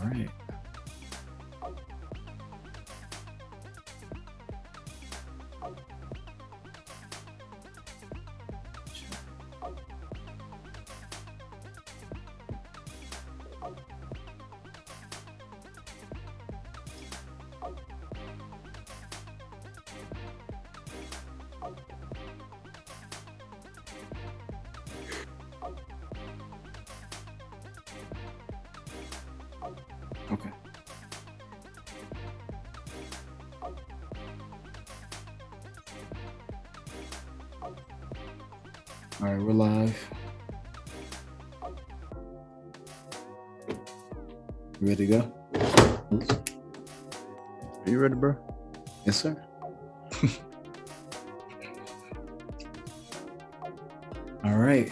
right. Okay. All right, we're live. You ready to go? Are you ready, bro? Yes, sir. All right.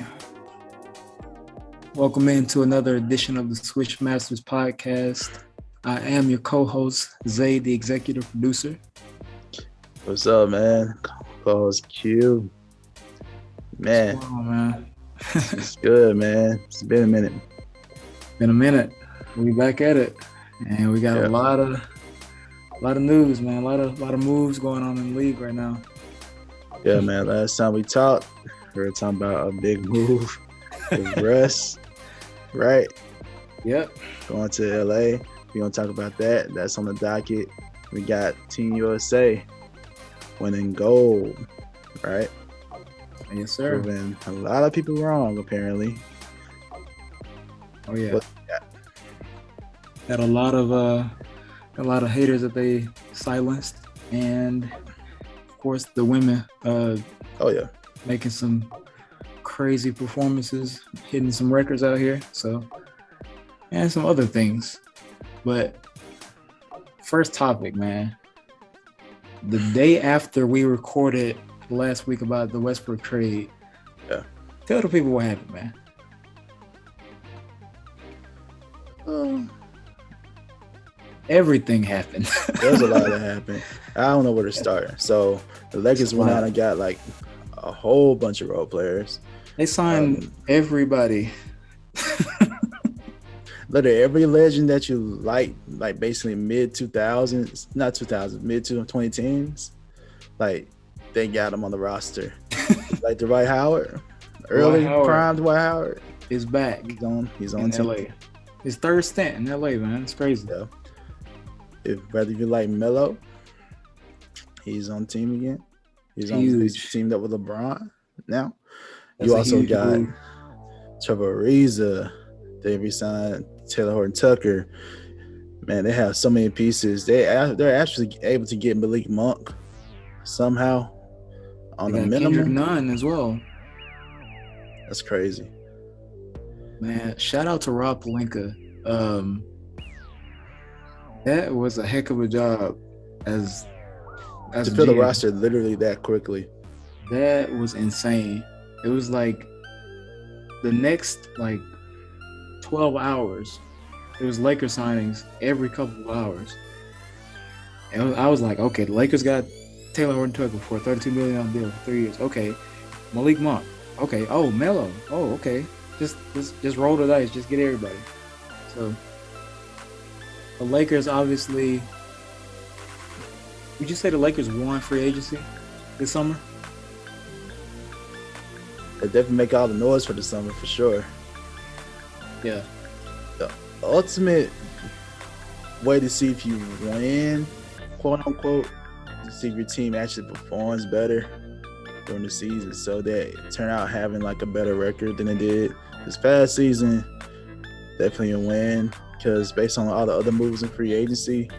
Welcome into another edition of the Swish Masters podcast. I am your co-host, Zay, the executive producer. What's up, man? Co-host Q. Man, What's going on, man? it's good, man. It's been a minute. Been a minute. We back at it, and we got a lot of news, man. A lot of moves going on in the league right now. Yeah, man. Last time we talked, we were talking about a big move with Russ, right? Yep. Going to LA. We're gonna talk about that. That's on the docket. We got Team USA winning gold, right? Yes, sir. Proving a lot of people wrong, apparently. Oh yeah. Got a lot of haters that they silenced, and of course the women. Making some crazy performances, hitting some records out here. So, and some other things. But first topic, man. The day after we recorded last week about the Westbrook trade, tell the people what happened, man. Everything happened. There's a lot that happened. I don't know where to start. So the Lakers went out and got like a whole bunch of role players. They signed everybody. Literally every legend that you like basically mid 2000s, not 2000s, mid 2010s, like they got them on the roster. Like Dwight Howard, prime Dwight Howard is back. He's on in LA. His third stint in LA, man. It's crazy. Yeah. Whether you like Melo, he's on the team again. He's teamed up with LeBron now. You also got Trevor Ariza. They re-signed Taylor Horton-Tucker. Man, they have so many pieces. They're actually able to get Malik Monk somehow on a minimum. Kendrick Nunn as well. That's crazy. Man, shout out to Rob Pelinka. That was a heck of a job as to fill the roster literally that quickly. That was insane. It was like the next 12 hours, it was Lakers signings every couple of hours. And I was like, okay, the Lakers got Taylor Horton-Tucker for a $32 million deal for 3 years. Okay, Malik Monk. Okay, Melo. Oh, okay. Just roll the dice. Just get everybody. So the Lakers obviously. Would you say the Lakers won free agency this summer? They definitely make all the noise for the summer for sure. Yeah. The ultimate way to see if you win, quote unquote, to see if your team actually performs better during the season, so that it turn out having like a better record than it did this past season. Definitely a win, because based on all the other moves in free agency,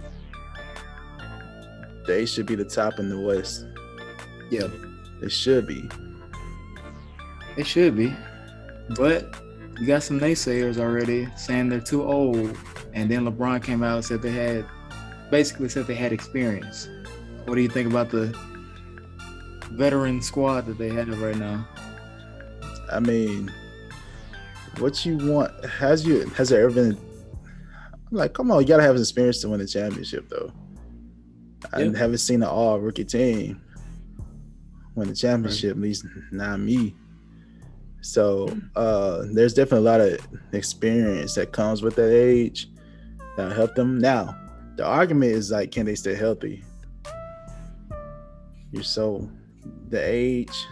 they should be the top in the West. Yeah. They should be. They should be. But you got some naysayers already saying they're too old. And then LeBron came out and said they had experience. What do you think about the veteran squad that they have right now? I mean, what you want? Has there ever been? Like, come on, you gotta have experience to win a championship, though. I haven't seen an all-rookie team win the championship, right. At least not me. So there's definitely a lot of experience that comes with that age. That'll help them. Now, the argument is like, can they stay healthy? The age,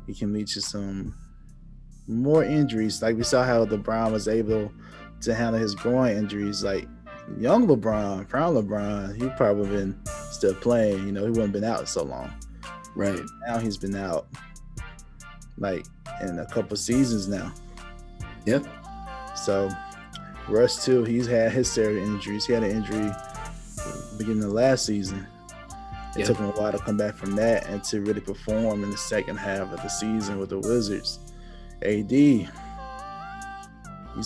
it can lead to some more injuries. Like we saw how LeBron was able to handle his groin injuries. Like young LeBron, prime LeBron, he probably been still playing. He wouldn't been out so long. Right. Now he's been out like in a couple seasons now. Yep. So Russ too, he's had his share of injuries. He had an injury beginning of last season. It took him a while to come back from that and to really perform in the second half of the season with the Wizards. AD, he's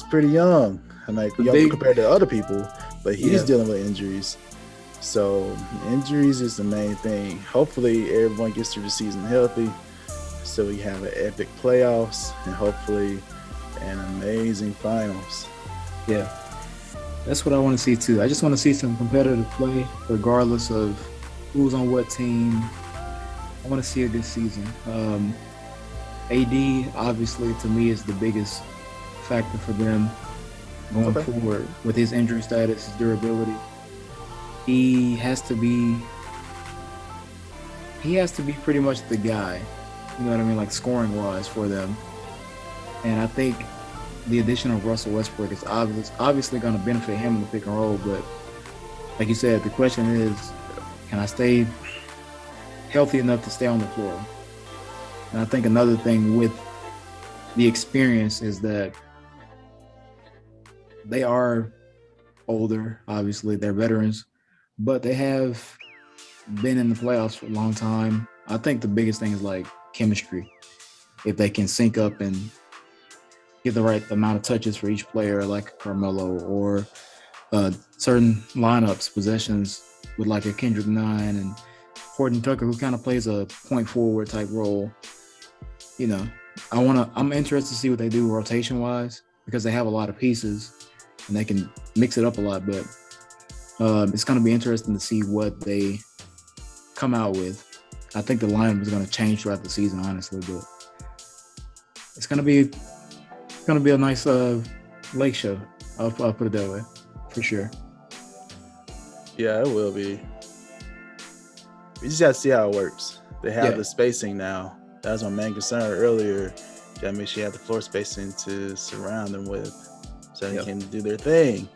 pretty young. I'm like young compared to other people, but he's dealing with injuries. So injuries is the main thing. Hopefully everyone gets through the season healthy so we have an epic playoffs and hopefully an amazing finals. Yeah, that's what I want to see too. I just want to see some competitive play regardless of who's on what team. I want to see a good season. AD, obviously, to me, is the biggest factor for them going forward with his injury status, his durability. He has to be pretty much the guy, you know what I mean, like scoring-wise for them. And I think the addition of Russell Westbrook is obviously going to benefit him in the pick and roll. But like you said, the question is, can I stay healthy enough to stay on the floor? And I think another thing with the experience is that they are older, obviously, they're veterans, but they have been in the playoffs for a long time. I think the biggest thing is like chemistry. If they can sync up and get the right amount of touches for each player, like Carmelo, or certain lineups, possessions with like a Kendrick Nunn and Horton Tucker, who kind of plays a point forward type role. I'm interested to see what they do rotation wise because they have a lot of pieces and they can mix it up a lot. But it's going to be interesting to see what they come out with. I think the lineup is going to change throughout the season, honestly, but it's going to be a nice lake show. I'll put it that way, for sure. Yeah, it will be. We just got to see how it works. They have the spacing now. That was my main concern earlier. Got to make sure you have the floor spacing to surround them with so they can do their thing.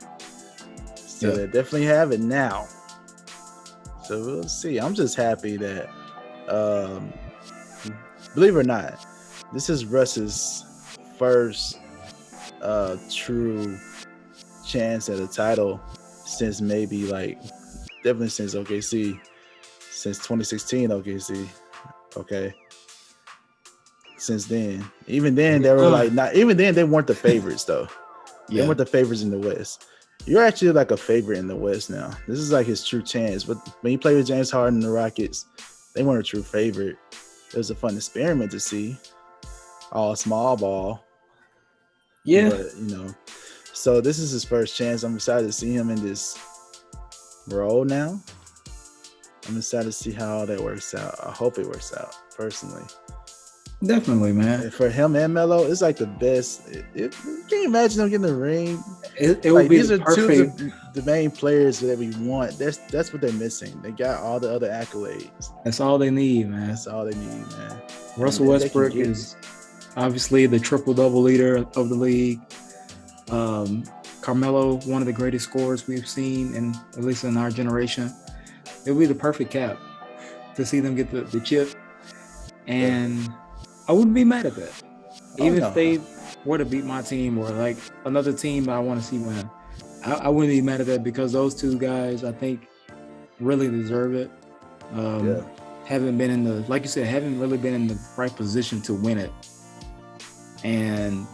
So they definitely have it now. So we'll see. I'm just happy that, believe it or not, this is Russ's first true chance at a title since maybe definitely since OKC, since 2016 OKC. Okay. Since then, even then they were they weren't the favorites though. They weren't the favorites in the West. You're actually like a favorite in the West now. This is like his true chance. But when he played with James Harden and the Rockets, they weren't a true favorite. It was a fun experiment to see. All small ball. Yeah. But, so this is his first chance. I'm excited to see him in this role now. I'm excited to see how that works out. I hope it works out, personally. Definitely, man. And for him and Melo, it's like the best. Can you imagine them getting the ring? It would be these are perfect. Two of the main players that we want. That's what they're missing. They got all the other accolades. That's all they need, man. That's all they need, man. Russell Westbrook is obviously the triple-double leader of the league. Carmelo, one of the greatest scorers we've seen, at least in our generation. It would be the perfect cap to see them get the chip. And I wouldn't be mad at that. Even if they were to beat my team or like another team I want to see win. I wouldn't be mad at that because those two guys, I think, really deserve it. Haven't been in the, like you said, haven't really been in the right position to win it. And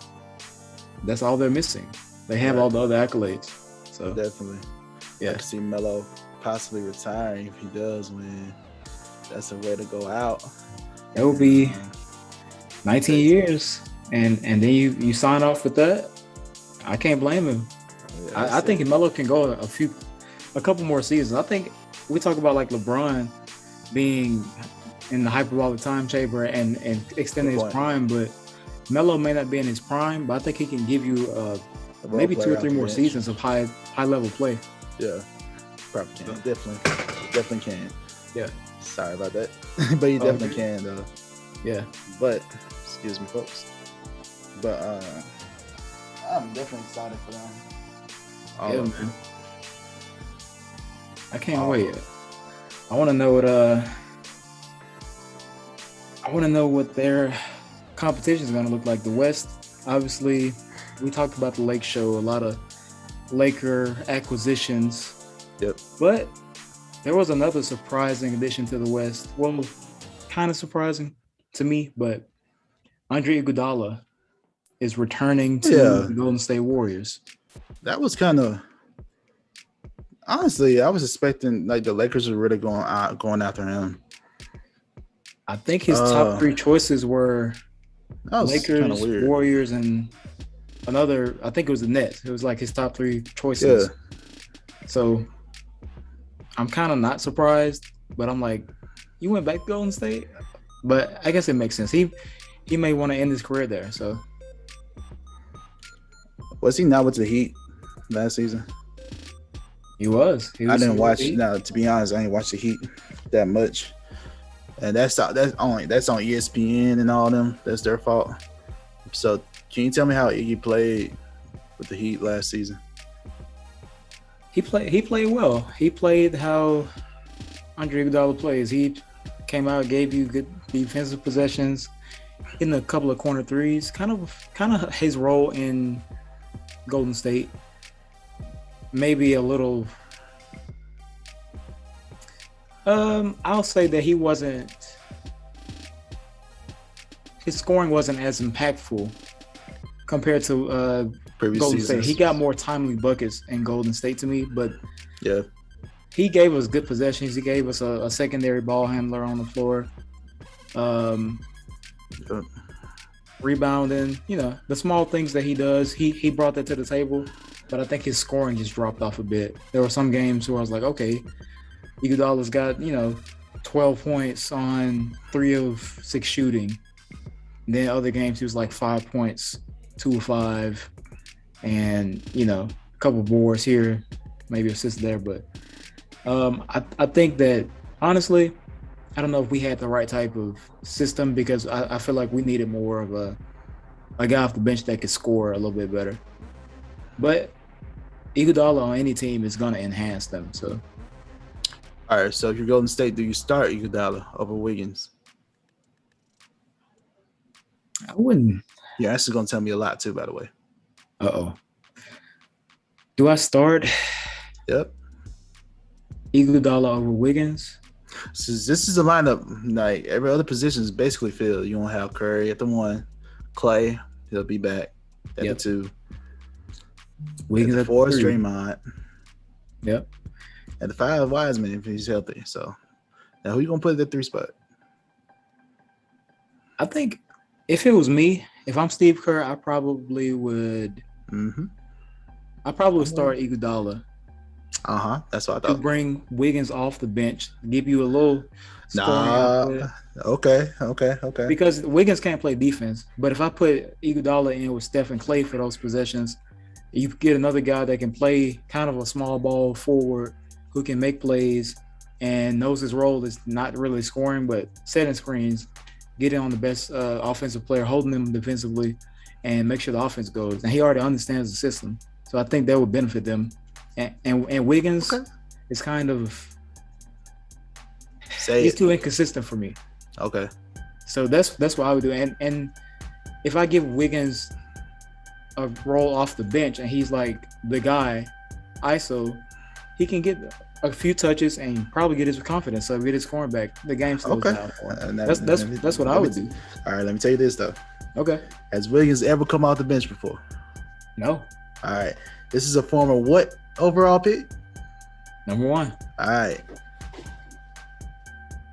that's all they're missing. They have all the other accolades. So definitely. I can see Melo possibly retiring if he does win. That's a way to go out. It will be 19 years, and then you sign off with that. I can't blame him. I think Melo can go a couple more seasons. I think we talk about like LeBron being in the hyperbolic time chamber and extending his prime, but Melo may not be in his prime, but I think he can give you maybe 2 or 3 more seasons of high high level play. Yeah, probably can. Definitely can. Yeah. Sorry about that, but you definitely can though. Yeah. But excuse me, folks. But I'm definitely excited for them. Yeah, man. I can't wait. I want to know what their competition is going to look like. The West, obviously, we talked about the Lake Show, a lot of Laker acquisitions. Yep. But there was another surprising addition to the West. Well, kind of surprising to me, but Andre Iguodala is returning to the Golden State Warriors. That was kind of honestly, I was expecting like the Lakers were really going after him. I think his top three choices were Lakers, Warriors, and another. I think it was the Nets. It was like his top three choices. Yeah. So I'm kind of not surprised, but I'm like, you went back to Golden State, but I guess it makes sense. He may want to end his career there. So was he not with the Heat last season? He was. I didn't watch. No, to be honest, I didn't watch the Heat that much, and that's on ESPN and all them. That's their fault. So, can you tell me how Iggy played with the Heat last season? He played well. He played how Andre Iguodala plays. He came out, gave you good defensive possessions, hitting a couple of corner threes. Kind of his role in Golden State. Maybe a little. I'll say that he wasn't. His scoring wasn't as impactful compared to previous Golden seasons. State. He got more timely buckets in Golden State to me, but yeah, he gave us good possessions. He gave us a secondary ball handler on the floor. Rebounding, the small things that he does, he brought that to the table. But I think his scoring just dropped off a bit. There were some games where I was like, okay, Iguodala's got, 12 points on 3 of 6 shooting. And then other games he was like 5 points, 2 of 5, and, a couple boards here, maybe assists there. But I think that, honestly, I don't know if we had the right type of system because I feel like we needed more of a guy off the bench that could score a little bit better. But Iguodala on any team is going to enhance them. So, all right. So if you're Golden State, do you start Iguodala over Wiggins? I wouldn't. Your answer's going to tell me a lot too, by the way. Uh-oh. Do I start? Yep. Iguodala over Wiggins? So this is a lineup like every other position is basically filled. You won't have Curry at the 1, Clay, he'll be back at the 2. Wiggins at the 4, Draymond. Yep. At the 5, Wiseman if he's healthy. So now who you gonna put at the 3 spot? I think if it was me, if I'm Steve Kerr, I probably would. I probably would start Iguodala. That's what I thought. To bring Wiggins off the bench, give you a little scoring output. Okay. Because Wiggins can't play defense, but if I put Iguodala in with Steph and Clay for those possessions, you get another guy that can play kind of a small ball forward who can make plays and knows his role is not really scoring, but setting screens, getting on the best offensive player, holding them defensively, and make sure the offense goes. And he already understands the system. So I think that would benefit them. And Wiggins is kind of he's too inconsistent for me. Okay. So that's what I would do. And if I give Wiggins a roll off the bench and he's like the guy, ISO, he can get a few touches and probably get his confidence. So get his scoring back. The game slows down for him. That's what I would do. All right, let me tell you this though. Okay. Has Wiggins ever come off the bench before? No. All right. This is a former what overall pick? Number 1. All right.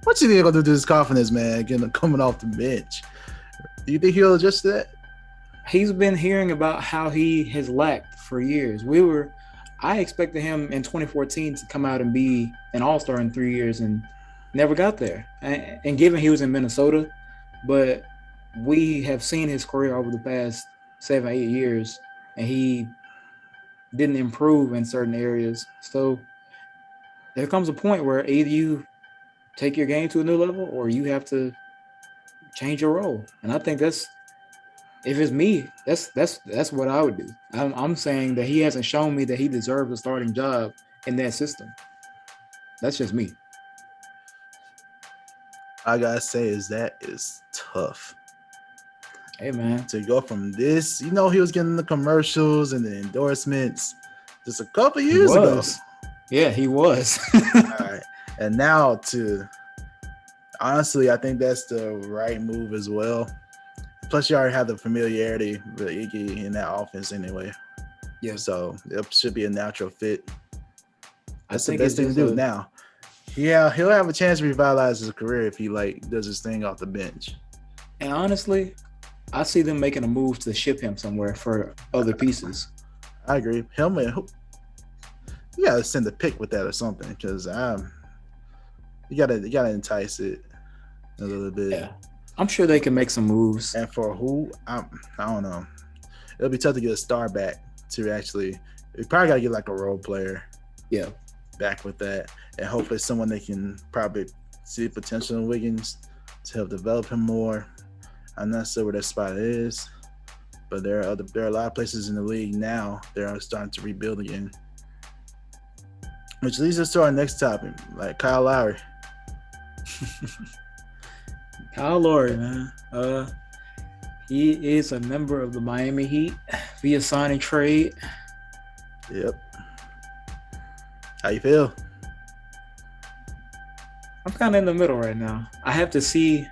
What you think gonna do to his confidence, man? Coming off the bench. Do you think he'll adjust to that? He's been hearing about how he has lacked for years. I expected him in 2014 to come out and be an all-star in 3 years and never got there. And given he was in Minnesota, but we have seen his career over the past 7-8 years, and he didn't improve in certain areas. So there comes a point where either you take your game to a new level or you have to change your role. And I think that's if it's me, that's what I would do. I'm saying that he hasn't shown me that he deserves a starting job in that system. That's just me. I gotta say that is tough. Hey man, to go from this, he was getting the commercials and the endorsements just a couple years ago. Yeah, he was. All right. And now honestly, I think that's the right move as well. Plus, you already have the familiarity with Iggy in that offense anyway. Yeah. So it should be a natural fit. That's the best thing to do now. Yeah, he'll have a chance to revitalize his career if he does his thing off the bench. And honestly, I see them making a move to ship him somewhere for other pieces. I agree. You gotta send a pick with that or something because you gotta entice it a little bit. Yeah, I'm sure they can make some moves. And for who, I don't know. It'll be tough to get a star back to actually. You probably gotta get like a role player. Yeah. Back with that, and hopefully someone they can probably see potential in Wiggins to help develop him more. I'm not sure where that spot is, but there are a lot of places in the league now they're starting to rebuild again. Which leads us to our next topic, like Kyle Lowry. Kyle Lowry, man. He is a member of the Miami Heat via sign and trade. Yep. How you feel? I'm kind of in the middle right now. I have to see.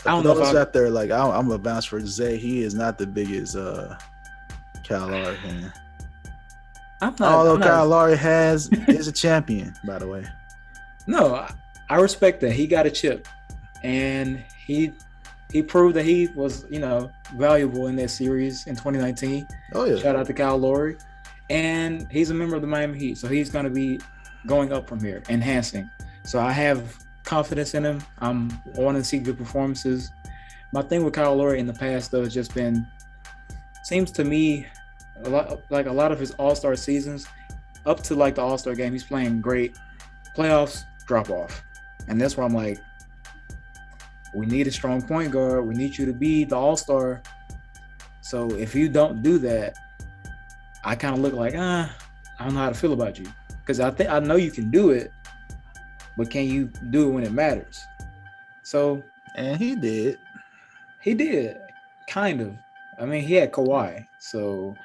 I don't know if out there, I'm gonna bounce for Zay. He is not the biggest Kyle Lowry fan. Although Kyle Lowry is a champion, by the way. No, I respect that. He got a chip, and he proved that he was, valuable in that series in 2019. Oh yeah! Shout out to Kyle Lowry, and he's a member of the Miami Heat, so he's going to be going up from here, enhancing. So I have confidence in him. I want to see good performances. My thing with Kyle Lowry in the past, though, has just been, seems to me, a lot of his All-Star seasons, up to the All-Star game, he's playing great. Playoffs, drop off. And that's where I'm like, we need a strong point guard. We need you to be the All-Star. So if you don't do that, I kind of look like, I don't know how to feel about you. Because I know you can do it, but can you do it when it matters? So. And he did. He did, kind of. I mean, he had Kawhi, so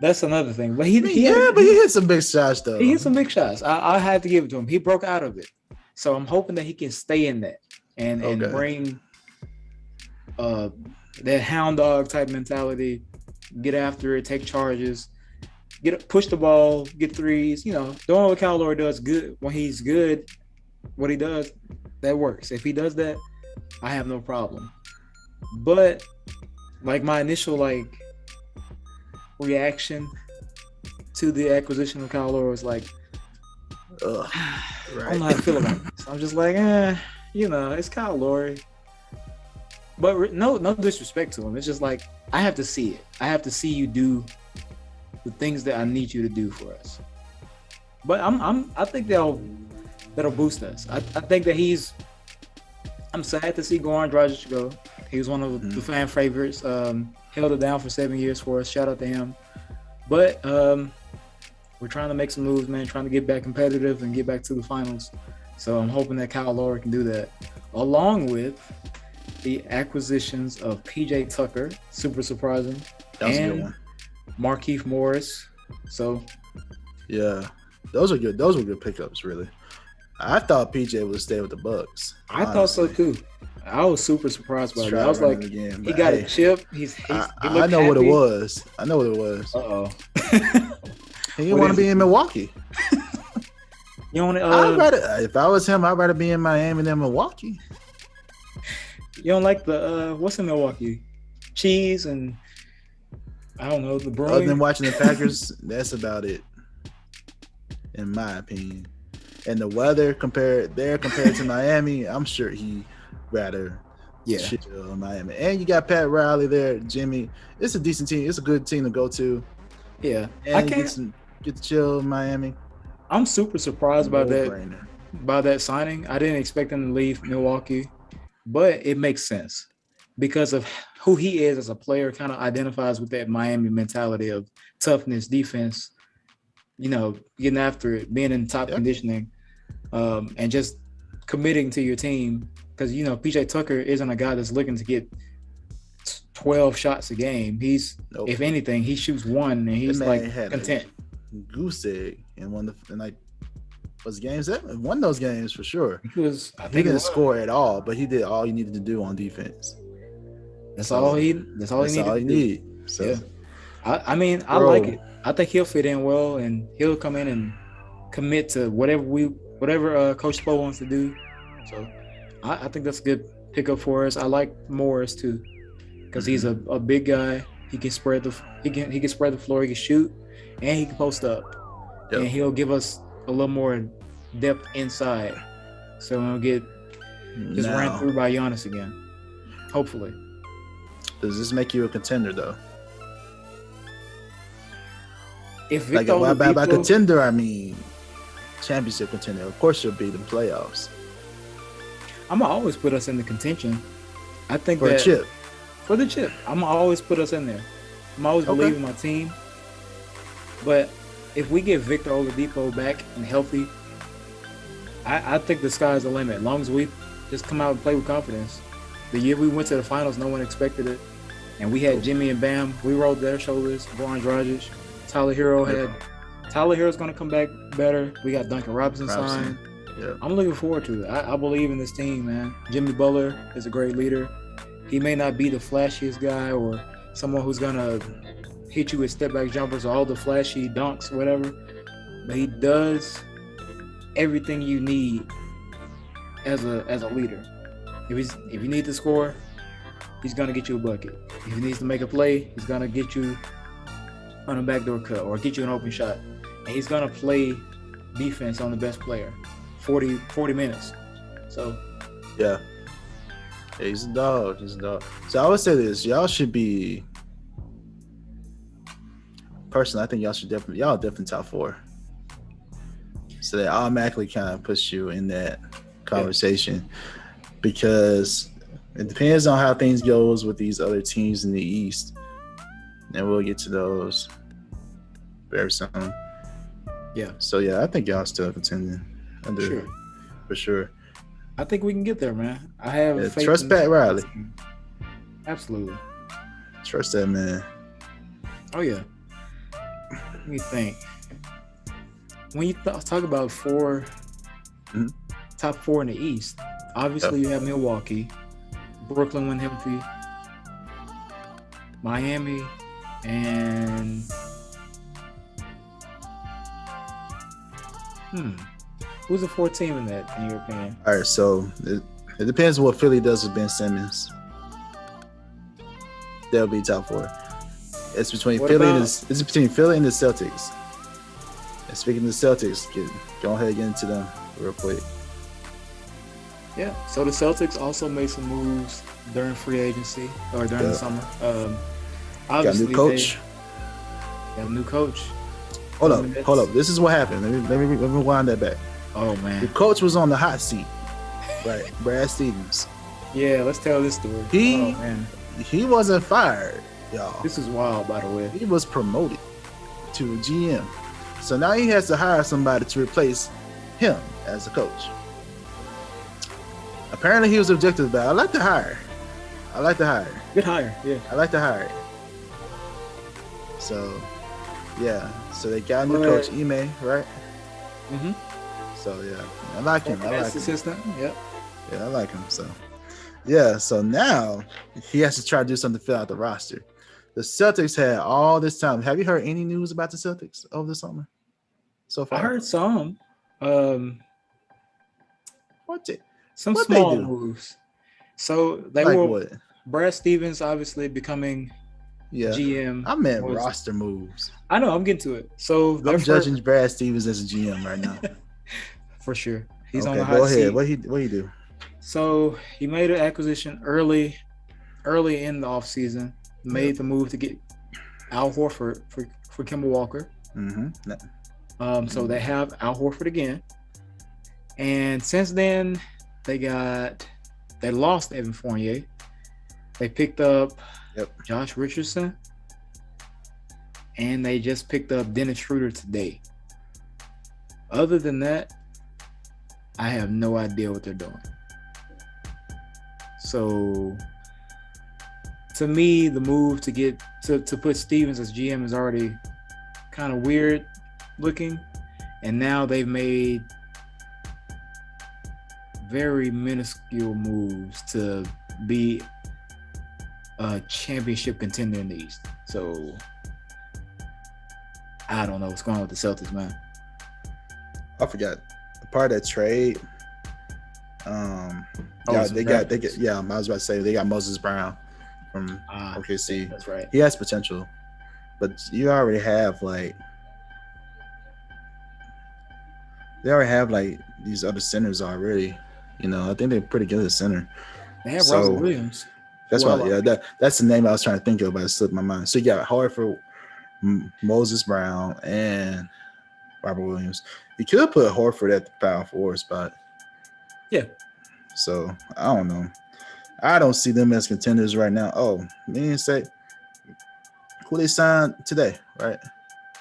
that's another thing. But he hit some big shots, though. He hit some big shots. I had to give it to him. He broke out of it. So I'm hoping that he can stay in that and bring that hound dog type mentality, get after it, take charges, push the ball, get threes. Doing what Kyle Lowry does good when he's good. What he does, that works. If he does that, I have no problem. But my initial reaction to the acquisition of Kyle Lowry was like, ugh, right. I don't know how to feel about it. So I'm just like, it's Kyle Lowry. But no disrespect to him. It's just like, I have to see it. I have to see you do the things that I need you to do for us. But I think that'll boost us. I think that I'm sad to see Goran Dragic go. He was one of the fan favorites. Held it down for 7 years for us. Shout out to him. But we're trying to make some moves, man. Trying to get back competitive and get back to the finals. So I'm hoping that Kyle Lowry can do that. Along with the acquisitions of PJ Tucker, super surprising. That was a good one. Markieff Morris. So yeah, those were good. Those were good pickups, really. I thought PJ would stay with the Bucks. I thought so too. I was super surprised by that. I was like, again, he got a chip. I know what it was. Uh-oh. He didn't want to be in Milwaukee. You want to? If I was him, I'd rather be in Miami than Milwaukee. You don't like the what's in Milwaukee? Cheese and I don't know, the brewing. Other than watching the Packers, that's about it, in my opinion. And the weather compared to Miami, I'm sure he rather chill in Miami. And you got Pat Riley there, Jimmy. It's a decent team. It's a good team to go to. Yeah, I and can't. get to chill in Miami. I'm super surprised by No-brainer. that signing. I didn't expect him to leave Milwaukee, but it makes sense because of who he is as a player. Kind of identifies with that Miami mentality of toughness, defense. Getting after it, being in top conditioning, and just committing to your team. Because PJ Tucker isn't a guy that's looking to get 12 shots a game. He's if anything, he shoots one and he's like content. Goose egg in was games that won those games for sure. He didn't score at all, but he did all he needed to do on defense. That's all he needed. So yeah. I like it. I think he'll fit in well, and he'll come in and commit to whatever Coach Spo wants to do. So I think that's a good pickup for us. I like Morris too, because he's a big guy. He can spread the floor. He can shoot, and he can post up, and he'll give us a little more depth inside, so we don't get just ran through by Giannis again. Hopefully. Does this make you a contender though? If Victor by contender, I mean championship contender. Of course, you'll be the playoffs. I'm gonna always put us in the contention. I think for the chip. I'm gonna always put us in there. I'm always believe in my team. But if we get Victor Oladipo back and healthy, I think the sky's the limit. As long as we just come out and play with confidence. The year we went to the finals, no one expected it, and we had Jimmy and Bam. We rolled their shoulders. Goran Dragic, Tyler Hero's going to come back better. We got Duncan Robinson signed. Yeah. I'm looking forward to it. I believe in this team, man. Jimmy Butler is a great leader. He may not be the flashiest guy or someone who's going to hit you with step-back jumpers or all the flashy dunks or whatever, but he does everything you need as a leader. If you need to score, he's going to get you a bucket. If he needs to make a play, he's going to get you on a backdoor cut or get you an open shot. And he's going to play defense on the best player, 40 minutes. So, yeah, he's a dog. So I would say this. Y'all should be, personally, I think y'all definitely top 4. So that automatically kind of puts you in that conversation because it depends on how things goes with these other teams in the East. And we'll get to those very soon. Yeah. So, yeah, I think y'all still contending. For sure. I think we can get there, man. I have faith. Trust Pat Riley. Absolutely. Trust that man. Oh, yeah. Let me think. When you talk about top 4 in the East, obviously you have Milwaukee, Brooklyn when healthy, Miami, and who's the 4th team in that, in your opinion? All right, so it depends on what Philly does with Ben Simmons. They'll be top 4. It's between Philly and the Celtics. And speaking of the Celtics, go ahead and get into them real quick. Yeah, so the Celtics also made some moves during free agency or during the summer. Obviously, got a new coach. Got a new coach. Hold up. This is what happened. Let me wind that back. Oh, man. The coach was on the hot seat, right? Brad Stevens. Yeah, let's tell this story. He wasn't fired, y'all. This is wild, by the way. He was promoted to a GM. So now he has to hire somebody to replace him as a coach. Apparently he was objective about it. I like the hire. Good hire, yeah. I like the hire. So, yeah. So they got a new coach, Ime, right? Mm-hmm. So, yeah. I like him. Assistant, yeah. Yeah, I like him. So, yeah. So now he has to try to do something to fill out the roster. The Celtics had all this time. Have you heard any news about the Celtics over the summer so far? I heard some. Some what small they do? moves. So they like were what? Brad Stevens obviously becoming GM. I meant roster moves. I know, I'm getting to it. So I'm judging Brad Stevens as a GM right now. For sure. He's on the hot seat. What he do? So he made an acquisition early in the offseason, made the move to get Al Horford for Kemba Walker. Mm-hmm. So they have Al Horford again. And since then, they lost Evan Fournier. They picked up Josh Richardson. And they just picked up Dennis Schroeder today. Other than that, I have no idea what they're doing. So, to me, the move to put Stevens as GM is already kind of weird looking. And now they've made very minuscule moves to be a championship contender in the East. So, I don't know what's going on with the Celtics, man. I forgot the part of that trade. I was about to say they got Moses Brown from OKC. That's right. He has potential, but you already have these other centers already. You know, I think they're pretty good at center. They have Robert Williams. That's why. That's the name I was trying to think of, but it slipped my mind. So you got Horford, Moses Brown, and Robert Williams. You could put Horford at the power forward spot. Yeah. So I don't know. I don't see them as contenders right now. Oh, me say who they signed today, right?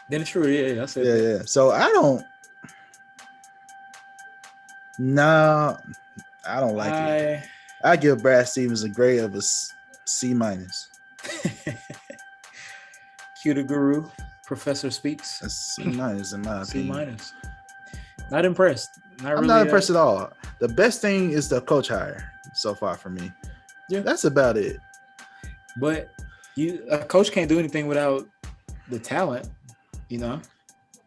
Dennis Schroeder, yeah, I said yeah. So I don't. No, I don't like it. I give Brad Stevens a grade of a C-. Cue the guru, Professor Speaks. A C- in my opinion. C-. Not impressed. I'm not impressed at all. The best thing is the coach hire so far for me. Yeah, that's about it. But a coach can't do anything without the talent. You know,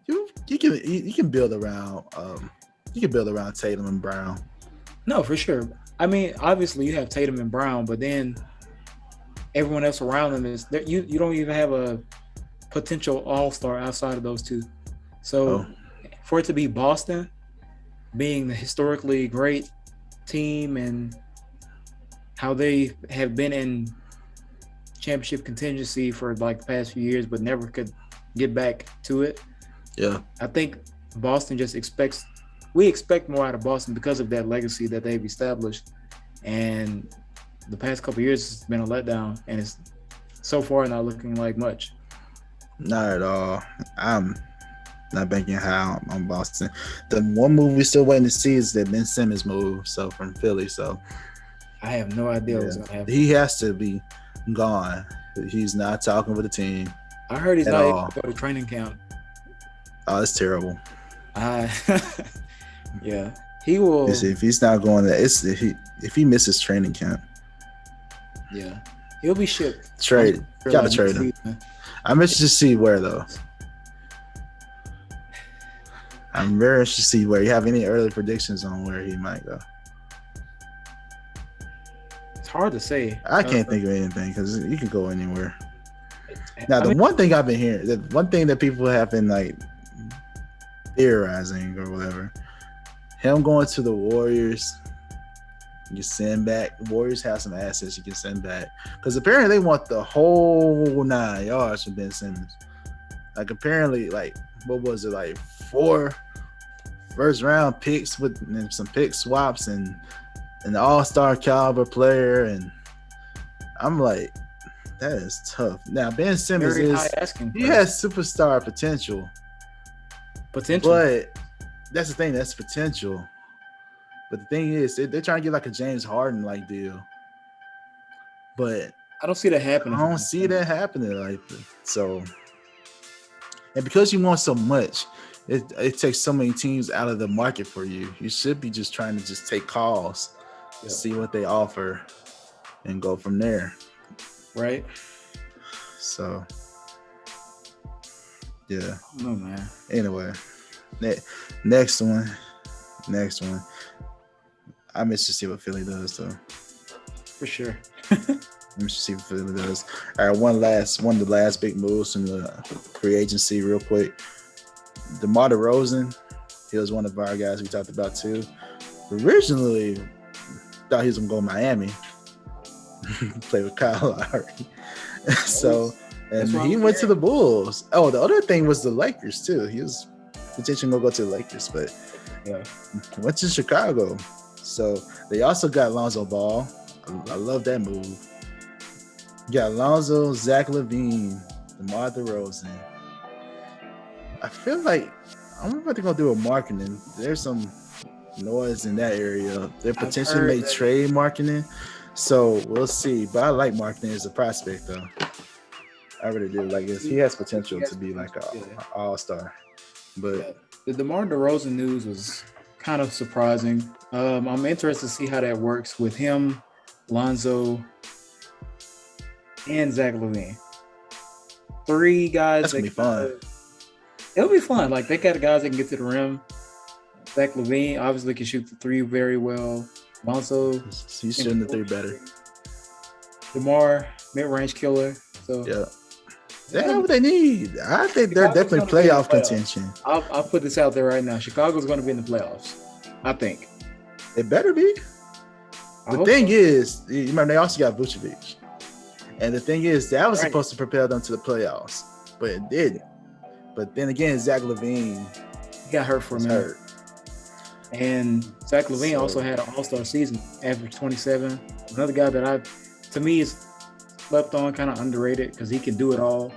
you can build around Tatum and Brown. No, for sure. I mean, obviously you have Tatum and Brown, but then everyone else around them is there. You don't even have a potential all-star outside of those two. So for it to be Boston being the historically great team and how they have been in championship contingency for like the past few years, but never could get back to it. Yeah. I think Boston just we expect more out of Boston because of that legacy that they've established. And the past couple of years has been a letdown, and it's so far not looking like much. Not at all. I'm not banking high on Boston. The one move we're still waiting to see is that Ben Simmons move, so from Philly. So I have no idea what's going to happen. He has to be gone. He's not talking with the team. I heard he's not able to go to training camp. Oh, it's terrible. Yeah, he will. If he's not going there, if he misses training camp, yeah, he'll be shipped. Gotta trade him. I'm interested to see where though. I'm very interested to see where. You have any early predictions on where he might go? It's hard to say. I can't think of anything because you can go anywhere. Now, one thing I've been hearing, the one thing that people have been like theorizing or whatever, him going to the Warriors, you send back. Warriors have some assets you can send back because apparently they want the whole 9 yards from Ben Simmons. Like apparently, like what was it, like 4 first-round picks with some pick swaps and an all-star caliber player, and I'm like, that is tough. Now Ben Simmons has superstar potential, but that's the thing, that's potential. But the thing is, they're trying to get like a James Harden like deal, but I don't see that happening. I don't see that happening like that. So, and because you want so much, it takes so many teams out of the market for you. You should be just trying to just take calls, see what they offer, and go from there. Right. So, yeah. Oh man. Anyway, next one. I'm interested to see what Philly does, though. For sure. I'm interested to see what Philly does. All right, one of the last big moves from the free agency, real quick. DeMar DeRozan, he was one of our guys we talked about too. Originally, thought he was gonna go to Miami, play with Kyle Lowry. So And he went to the Bulls. Oh, the other thing was the Lakers too. He was potentially gonna go to the Lakers, but went to Chicago. So they also got Lonzo Ball. I love that move. You got Lonzo, Zach LaVine, DeMar DeRozan. I feel like I'm about to go do a marketing. There's some noise in that area. They're potentially may trade marketing. So we'll see. But I like marketing as a prospect though. I really do. Like he has potential to be like an all-star. But the DeMar DeRozan news was kind of surprising. I'm interested to see how that works with him, Lonzo, and Zach LaVine. 3 guys. That's gonna be fun. It'll be fun. Like they got guys that can get to the rim. Zach LaVine obviously can shoot the 3 very well. Lonzo, he's shooting the 3 better. DeMar, mid-range killer. So yeah. That's what they need. I think they're definitely playoff contention. I'll put this out there right now. Chicago's going to be in the playoffs. I think. It better be. The thing is, you remember they also got Vucevic. And the thing is, that was supposed to propel them to the playoffs. But it didn't. But then again, Zach LaVine got hurt for a minute. And Zach LaVine also had an all-star season, average 27. Another guy that to me is slept on, kind of underrated because he can do it all.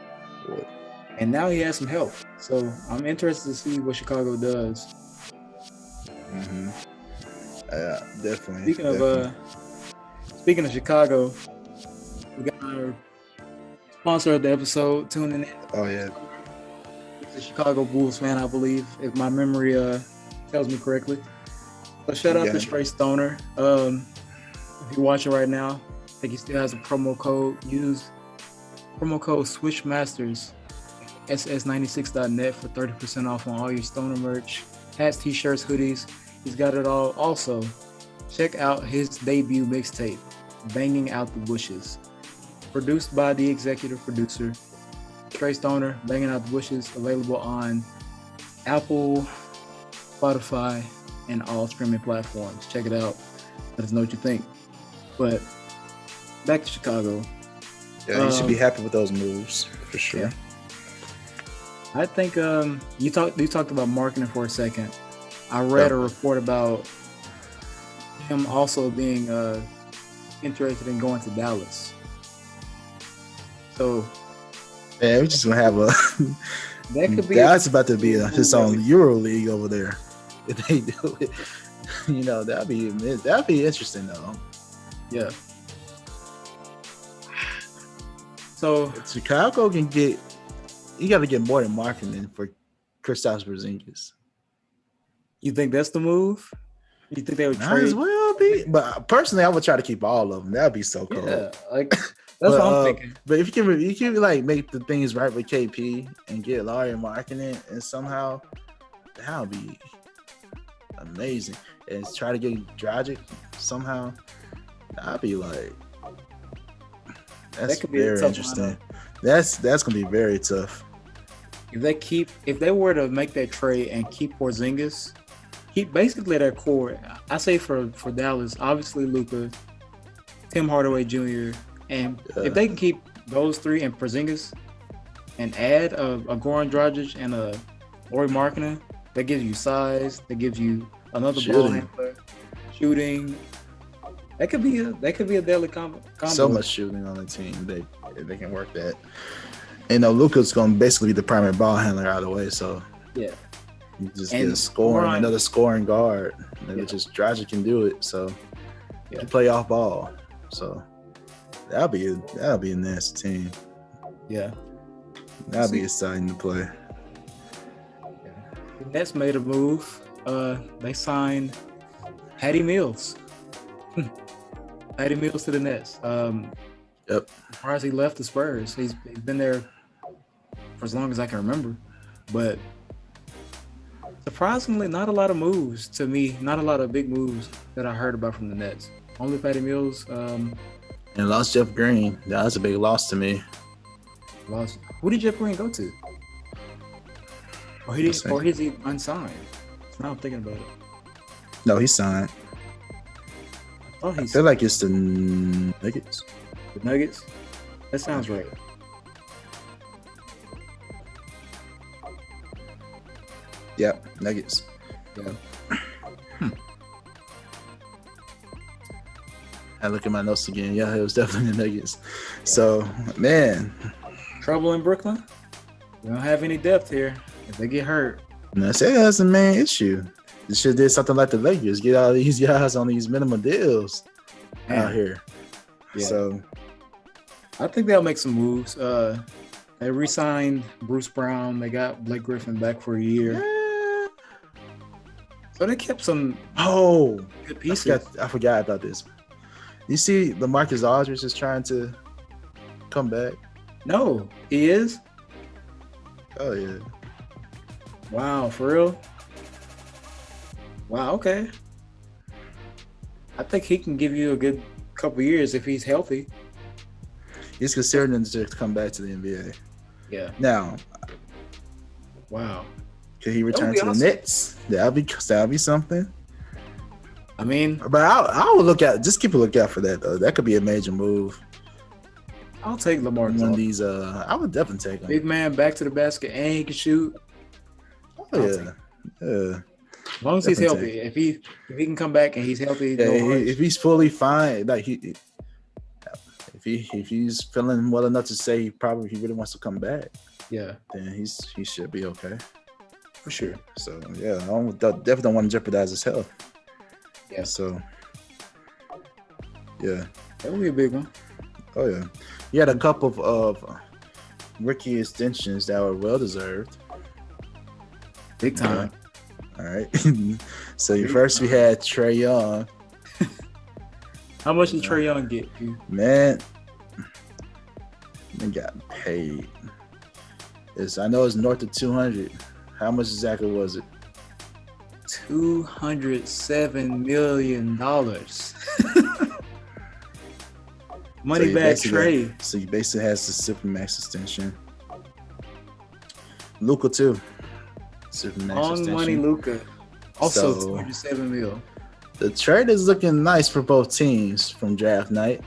And now he has some help. So I'm interested to see what Chicago does. Mm-hmm. Yeah, definitely. Speaking of Chicago, we got our sponsor of the episode tuning in. Oh yeah. He's a Chicago Bulls fan, I believe, if my memory tells me correctly. So shout out to Straight Stoner. If you're watching right now, I think he still has a promo code. Use promo code Swish Masters, ss96.net for 30% off on all your Stoner merch, hats, t-shirts, hoodies. He's got it all. Also, check out his debut mixtape, Banging Out the Bushes. Produced by the executive producer, Trey Stoner, Banging Out the Bushes, available on Apple, Spotify, and all streaming platforms. Check it out. Let us know what you think. But back to Chicago. Yeah, you should be happy with those moves for sure. Yeah. I think you talked about marketing for a second. I read a report about him also being interested in going to Dallas. So yeah, we're just gonna have a that could be that's about to be his own Euro League over there. If they do it, that'd be interesting though. Yeah. So if Chicago can you got to get more than marketing for Kristaps Porzingis. You think that's the move? You think they would trade? Might as well be. But personally, I would try to keep all of them. That'd be so cool. Yeah, like that's what I'm thinking. But if you can like make the things right with KP and get Larry marketing, and somehow that would be amazing. And try to get Dragic somehow. That'd be like that could be very interesting. That's gonna be very tough. If they were to make that trade and keep Porzingis, keep basically their core. I say for Dallas, obviously Luka, Tim Hardaway Jr., and if they can keep those 3 and Porzingis, and add a Goran Dragic and a Lauri Markkanen, that gives you size, that gives you another ball handler, shooting. That could be a deadly combo. So much shooting on the team. They can work that. And Luka's gonna basically be the primary ball handler out of the way. So yeah, you just get another scoring guard. Maybe just Dragic can do it. So you can play off ball. So that'll be a nasty team. Yeah, that'll be exciting to play. The Nets made a move. They signed Patty Mills. Patty Mills to the Nets. Yep. As far as he left the Spurs, he's been there for as long as I can remember. But surprisingly, not a lot of moves to me. Not a lot of big moves that I heard about from the Nets. Only Patty Mills. And lost Jeff Green. That's a big loss to me. Who did Jeff Green go to? Or is he unsigned? Now I'm thinking about it. No, he's signed. I feel like it's the Nuggets. The Nuggets? That sounds right. Yep, Nuggets. Yeah. I look at my notes again. Yeah, it was definitely the Nuggets. So, man. Trouble in Brooklyn? We don't have any depth here. If they get hurt. That's the main issue. They should have did something like the Lakers. Get all these guys on these minimum deals out here. Yeah. So I think they'll make some moves. They re-signed Bruce Brown. They got Blake Griffin back for a year. Yeah. So they kept some good pieces. I forgot about this. You see LaMarcus Aldridge is trying to come back? No, he is? Oh, yeah. Wow, for real? Wow, okay. I think he can give you a good couple years if he's healthy. He's considering to come back to the NBA. Yeah. Now. Wow. Could he return to the Nets? That'll be something. I mean, but I would just keep a lookout for that though. That could be a major move. I'll take Lamar. One of these, I would definitely take him. Big man, back to the basket, and he can shoot. Oh yeah. As long as he's healthy. If he can come back and he's healthy, if he's fully fine, like if he's feeling well enough to say he really wants to come back, then he should be okay for sure. So yeah, I definitely don't want to jeopardize his health. Yeah. So yeah, that would be a big one. Oh yeah, he had a couple of rookie extensions that were well deserved. Big time. All right. So first we had Trae Young. How much did Trae Young get? Man, he got paid. I know it's north of 200. How much exactly was it? $207 million. Money back Trae. So he basically has the Supermax extension. Luka too. Supermax Long extension. money Luka. Also $207 million. The trade is looking nice for both teams from draft night.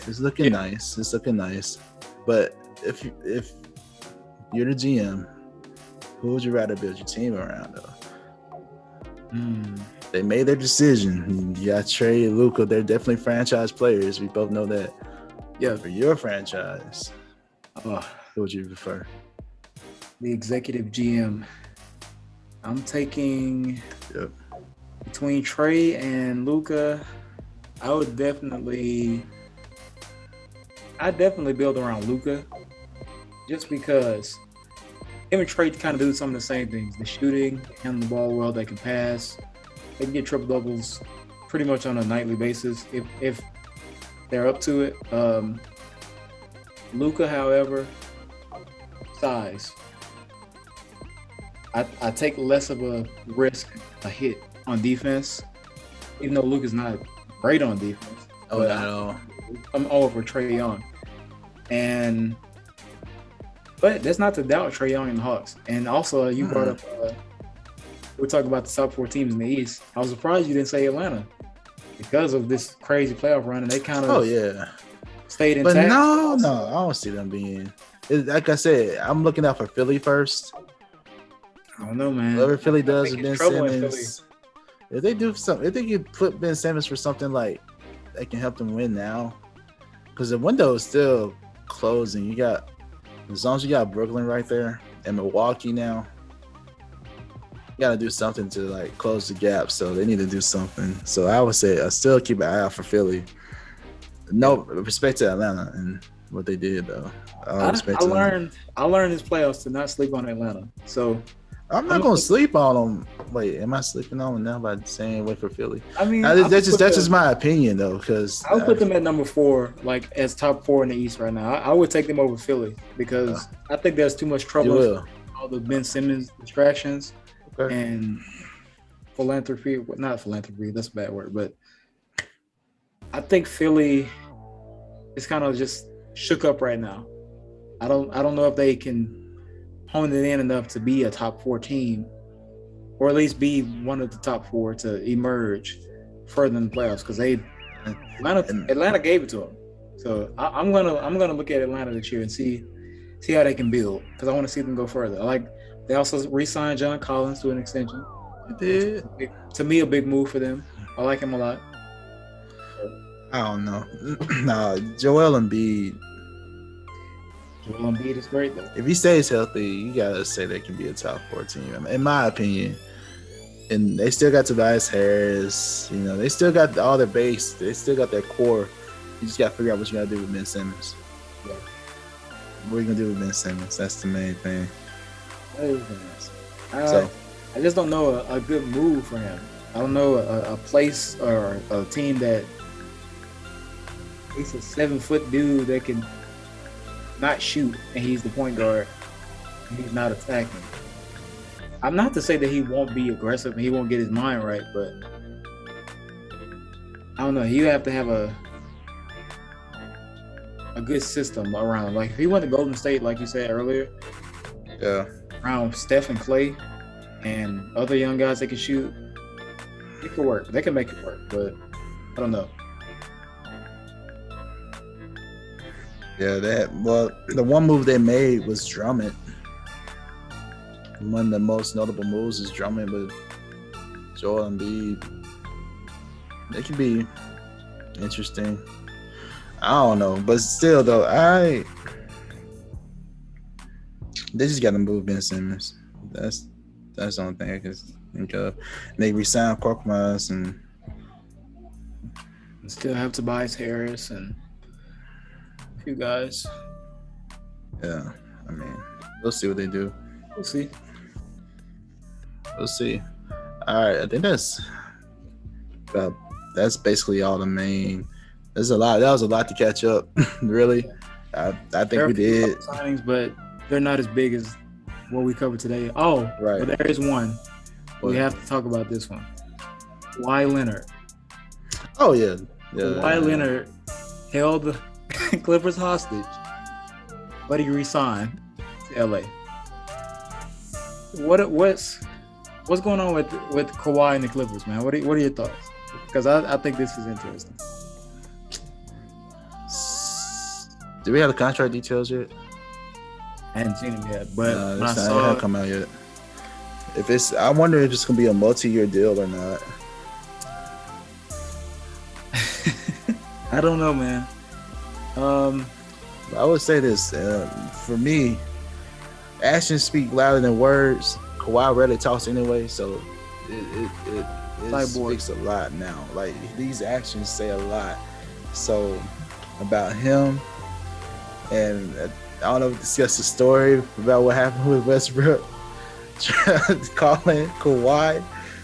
It's looking nice. It's looking nice. But if you're the GM, who would you rather build your team around though? They made their decision. You got Trae and Luka. They're definitely franchise players. We both know that. Yeah. For your franchise, who would you prefer? The executive GM. I'm taking between Trae and Luka. I'd definitely build around Luka, just because him and Trae kind of do some of the same things. The shooting, handle the ball well, they can pass. They can get triple doubles pretty much on a nightly basis if they're up to it. Luka, however, size. I take less of a risk, a hit on defense, even though Luka's not great on defense. Oh, no. I'm all for Trae Young. But that's not to doubt Trae Young and the Hawks. And also, you brought up, we're talking about the top four teams in the East. I was surprised you didn't say Atlanta because of this crazy playoff run, and they kind of stayed intact. But no, I don't see them being. Like I said, I'm looking out for Philly first. I don't know, man. Whatever Philly does with Ben Simmons, if they do something, if they can put Ben Simmons for something like that can help them win now, because the window is still closing. You got, as long as you got Brooklyn right there and Milwaukee now, you got to do something to like close the gap. So they need to do something. So I would say I still keep an eye out for Philly. No respect to Atlanta and what they did though. I learned this playoffs to not sleep on Atlanta. So I'm not gonna sleep on them. Wait, am I sleeping on them now by saying wait for Philly? I mean, that's just my opinion though, because I would put them at number 4, like as top 4 in the East right now. I would take them over Philly because I think there's too much trouble. All the Ben Simmons distractions and philanthropy. Not philanthropy. That's a bad word, but I think Philly is kind of just shook up right now. I don't know if they can hone it in enough to be a top 4 team, or at least be one of the top 4 to emerge further in the playoffs. Because Atlanta gave it to them, so I'm gonna look at Atlanta this year and see how they can build, because I want to see them go further. Like They also re-signed John Collins to an extension. It did. To me, a big move for them. I like him a lot. I don't know. Nah, Joel Embiid. Joel Embiid is great though. If he stays healthy, you gotta say they can be a top 4 team, in my opinion. And they still got Tobias Harris. You know, they still got all their base. They still got their core. You just gotta figure out what you gotta do with Ben Simmons. Yeah. What are you gonna do with Ben Simmons? That's the main thing. I just don't know a good move for him. I don't know a place or a team that he's a 7-foot dude that can not shoot and he's the point guard and he's not attacking. I'm not to say that he won't be aggressive and he won't get his mind right, but I don't know. You have to have a good system around. Like if he went to Golden State, like you said earlier, yeah, around Steph and Clay and other young guys that can shoot, it could work. They can make it work, but I don't know. Yeah, the one move they made was Drummond. One of the most notable moves is Drummond, but Joel Embiid, they can be interesting. I don't know, but still though, they just got to move Ben Simmons. That's the only thing I can think of. And they re-signed Korkmaz and still have Tobias Harris and a few guys. Yeah, I mean, we'll see what they do. We'll see. All right, I think that's basically all the main. There's a lot. That was a lot to catch up. Really, I think we did signings, but they're not as big as what we covered today. Oh, right. But there is one. We have to talk about this one. Kawhi Leonard. Oh yeah. Kawhi Leonard held the Clippers hostage, but he resigned to LA. What's going on with Kawhi and the Clippers, man? What are your thoughts? Because I think this is interesting. Do we have the contract details yet? I hadn't seen them yet, but it hasn't come out yet. I wonder if it's gonna be a multi-year deal or not. I don't know, man. I would say this for me, actions speak louder than words. Kawhi rarely talks anyway, so it speaks a lot now. Like these actions say a lot. So about him, and I don't know if we discussed the story about what happened with Westbrook calling Kawhi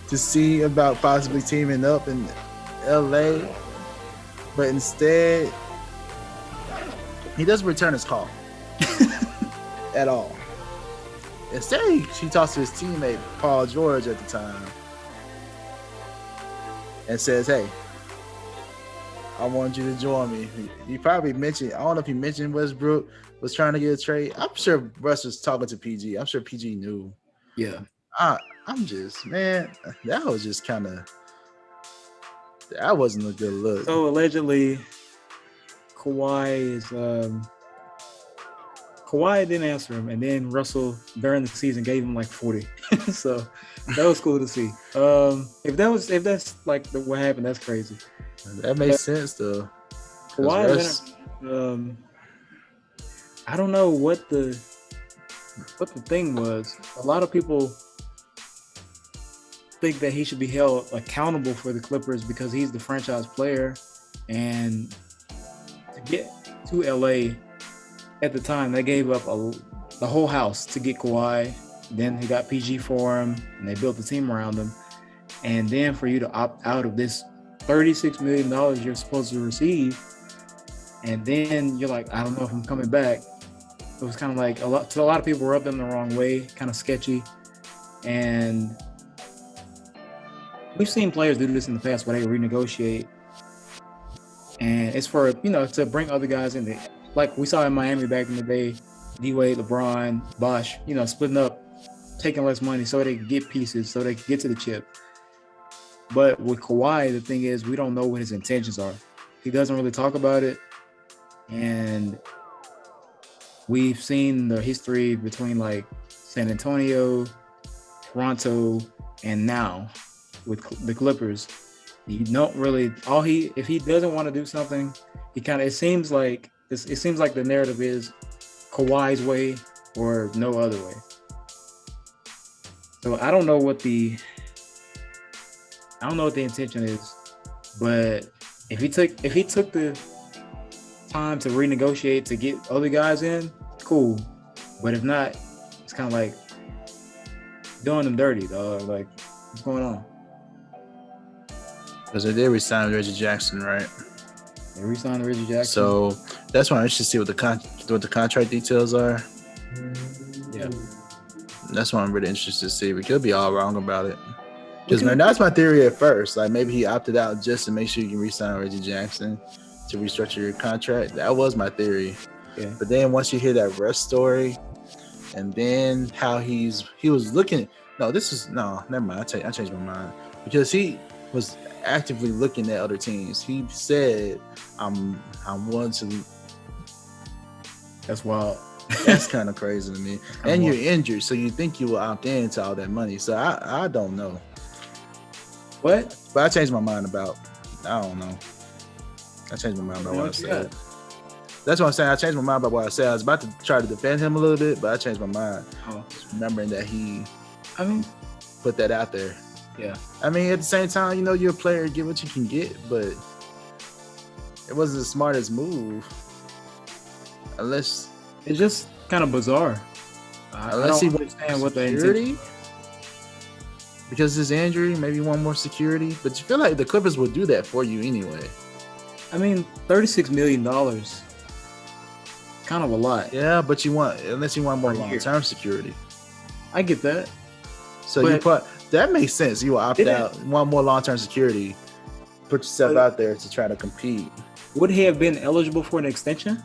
to see about possibly teaming up in LA, but instead he doesn't return his call at all. Instead, he talks to his teammate Paul George at the time and says, "Hey, I want you to join me." He probably mentioned, I don't know if he mentioned Westbrook was trying to get a trade. I'm sure Russ was talking to PG. I'm sure PG knew. Yeah. I'm just, man, that was just kind of, that wasn't a good look. So allegedly, Kawhi didn't answer him, and then Russell during the season gave him like 40. So that was cool to see. If that's like what happened, that's crazy. That makes sense though. Kawhi, I don't know what the thing was. A lot of people think that he should be held accountable for the Clippers because he's the franchise player, and to get to LA at the time, they gave up the whole house to get Kawhi. Then he got PG for him, and they built the team around him. And then for you to opt out of this $36 million you're supposed to receive, and then you're like, I don't know if I'm coming back. It was kind of like a lot of people rubbed them the wrong way, kind of sketchy. And we've seen players do this in the past where they renegotiate, and it's for to bring other guys in. Like we saw in Miami back in the day, D-Wade, LeBron, Bosh, splitting up, taking less money so they could get pieces, so they could get to the chip. But with Kawhi, the thing is, we don't know what his intentions are. He doesn't really talk about it, and we've seen the history between like San Antonio, Toronto, and now with the Clippers. You don't really if he doesn't want to do something, it seems like the narrative is Kawhi's way or no other way. So I don't know what the intention is, but if he took the time to renegotiate to get other guys in, cool. But if not, it's kind of like doing them dirty, dog. Like, what's going on? Because they did resign Reggie Jackson, right? They re-signed Reggie Jackson. So that's why I'm interested to see what the contract details are. Yeah. That's why I'm really interested to see. We could be all wrong about it. Because man, that's my theory at first. Like maybe he opted out just to make sure you can re-sign Reggie Jackson to restructure your contract. That was my theory. Yeah. But then once you hear that Russ story, and then how he was looking. Never mind. I changed my mind because he was actively looking at other teams. He said, "I'm one to." That's wild. That's kind of crazy to me. And you're injured, so you think you will opt in to all that money. So I don't know. What? But I changed my mind about. I don't know. I changed my mind about what I said. That's what I'm saying. I changed my mind about what I said. I was about to try to defend him a little bit, but I changed my mind. Just remembering that he put that out there. Yeah. I mean, at the same time, you're a player, get what you can get, but it wasn't the smartest move. Unless it's just kind of bizarre. Unless he understand what the security. Because his injury, maybe one more security. But you feel like the Clippers would do that for you anyway. I mean, $36 million. Kind of a lot. Yeah, but unless you want more long-term security. I get that. So that makes sense. You will opt out, want more long-term security, put yourself out there to try to compete. Would he have been eligible for an extension?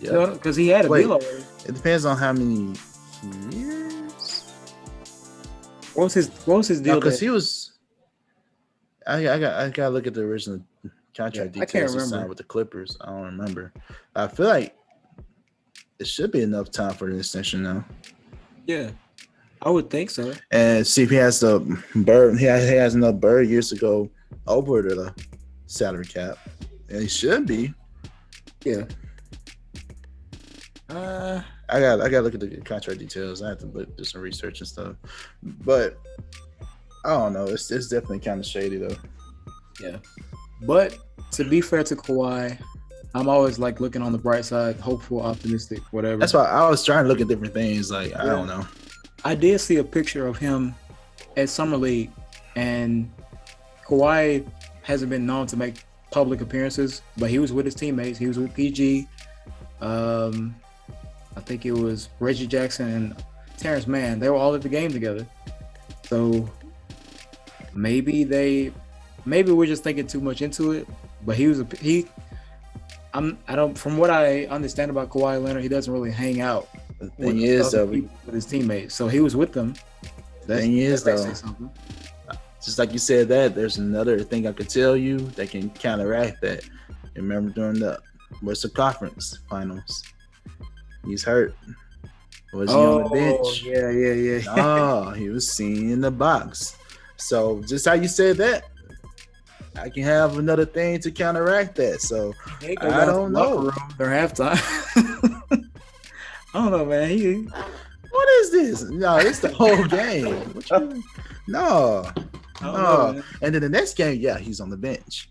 Yeah, because he had a deal already. It depends on how many years. What was his deal? Because he was. I gotta look at the original contract details he signed with the Clippers. I don't remember. I feel like it should be enough time for the extension now. Yeah, I would think so. And see if he has the bird. He has enough bird years to go over the salary cap, and he should be. Yeah. I gotta look at the contract details. I have to do some research and stuff, but I don't know. It's definitely kind of shady though. Yeah, but to be fair to Kawhi, I'm always like looking on the bright side, hopeful, optimistic, whatever. That's why I was trying to look at different things. Like I don't know. I did see a picture of him at Summer League, and Kawhi hasn't been known to make public appearances, but he was with his teammates. He was with PG. I think it was Reggie Jackson and Terrence Mann. They were all at the game together. So maybe we're just thinking too much into it. But from what I understand about Kawhi Leonard, he doesn't really hang out with his teammates. So he was with them. Just like you said that, there's another thing I could tell you that can counteract that. Remember during the Western Conference Finals, he's hurt. Was he on the bench? Yeah. Oh, he was seen in the box. So just how you said that, I can have another thing to counteract that. So I don't know. They're halftime. I don't know, man. What is this? No, it's the whole game. No. And then the next game, he's on the bench.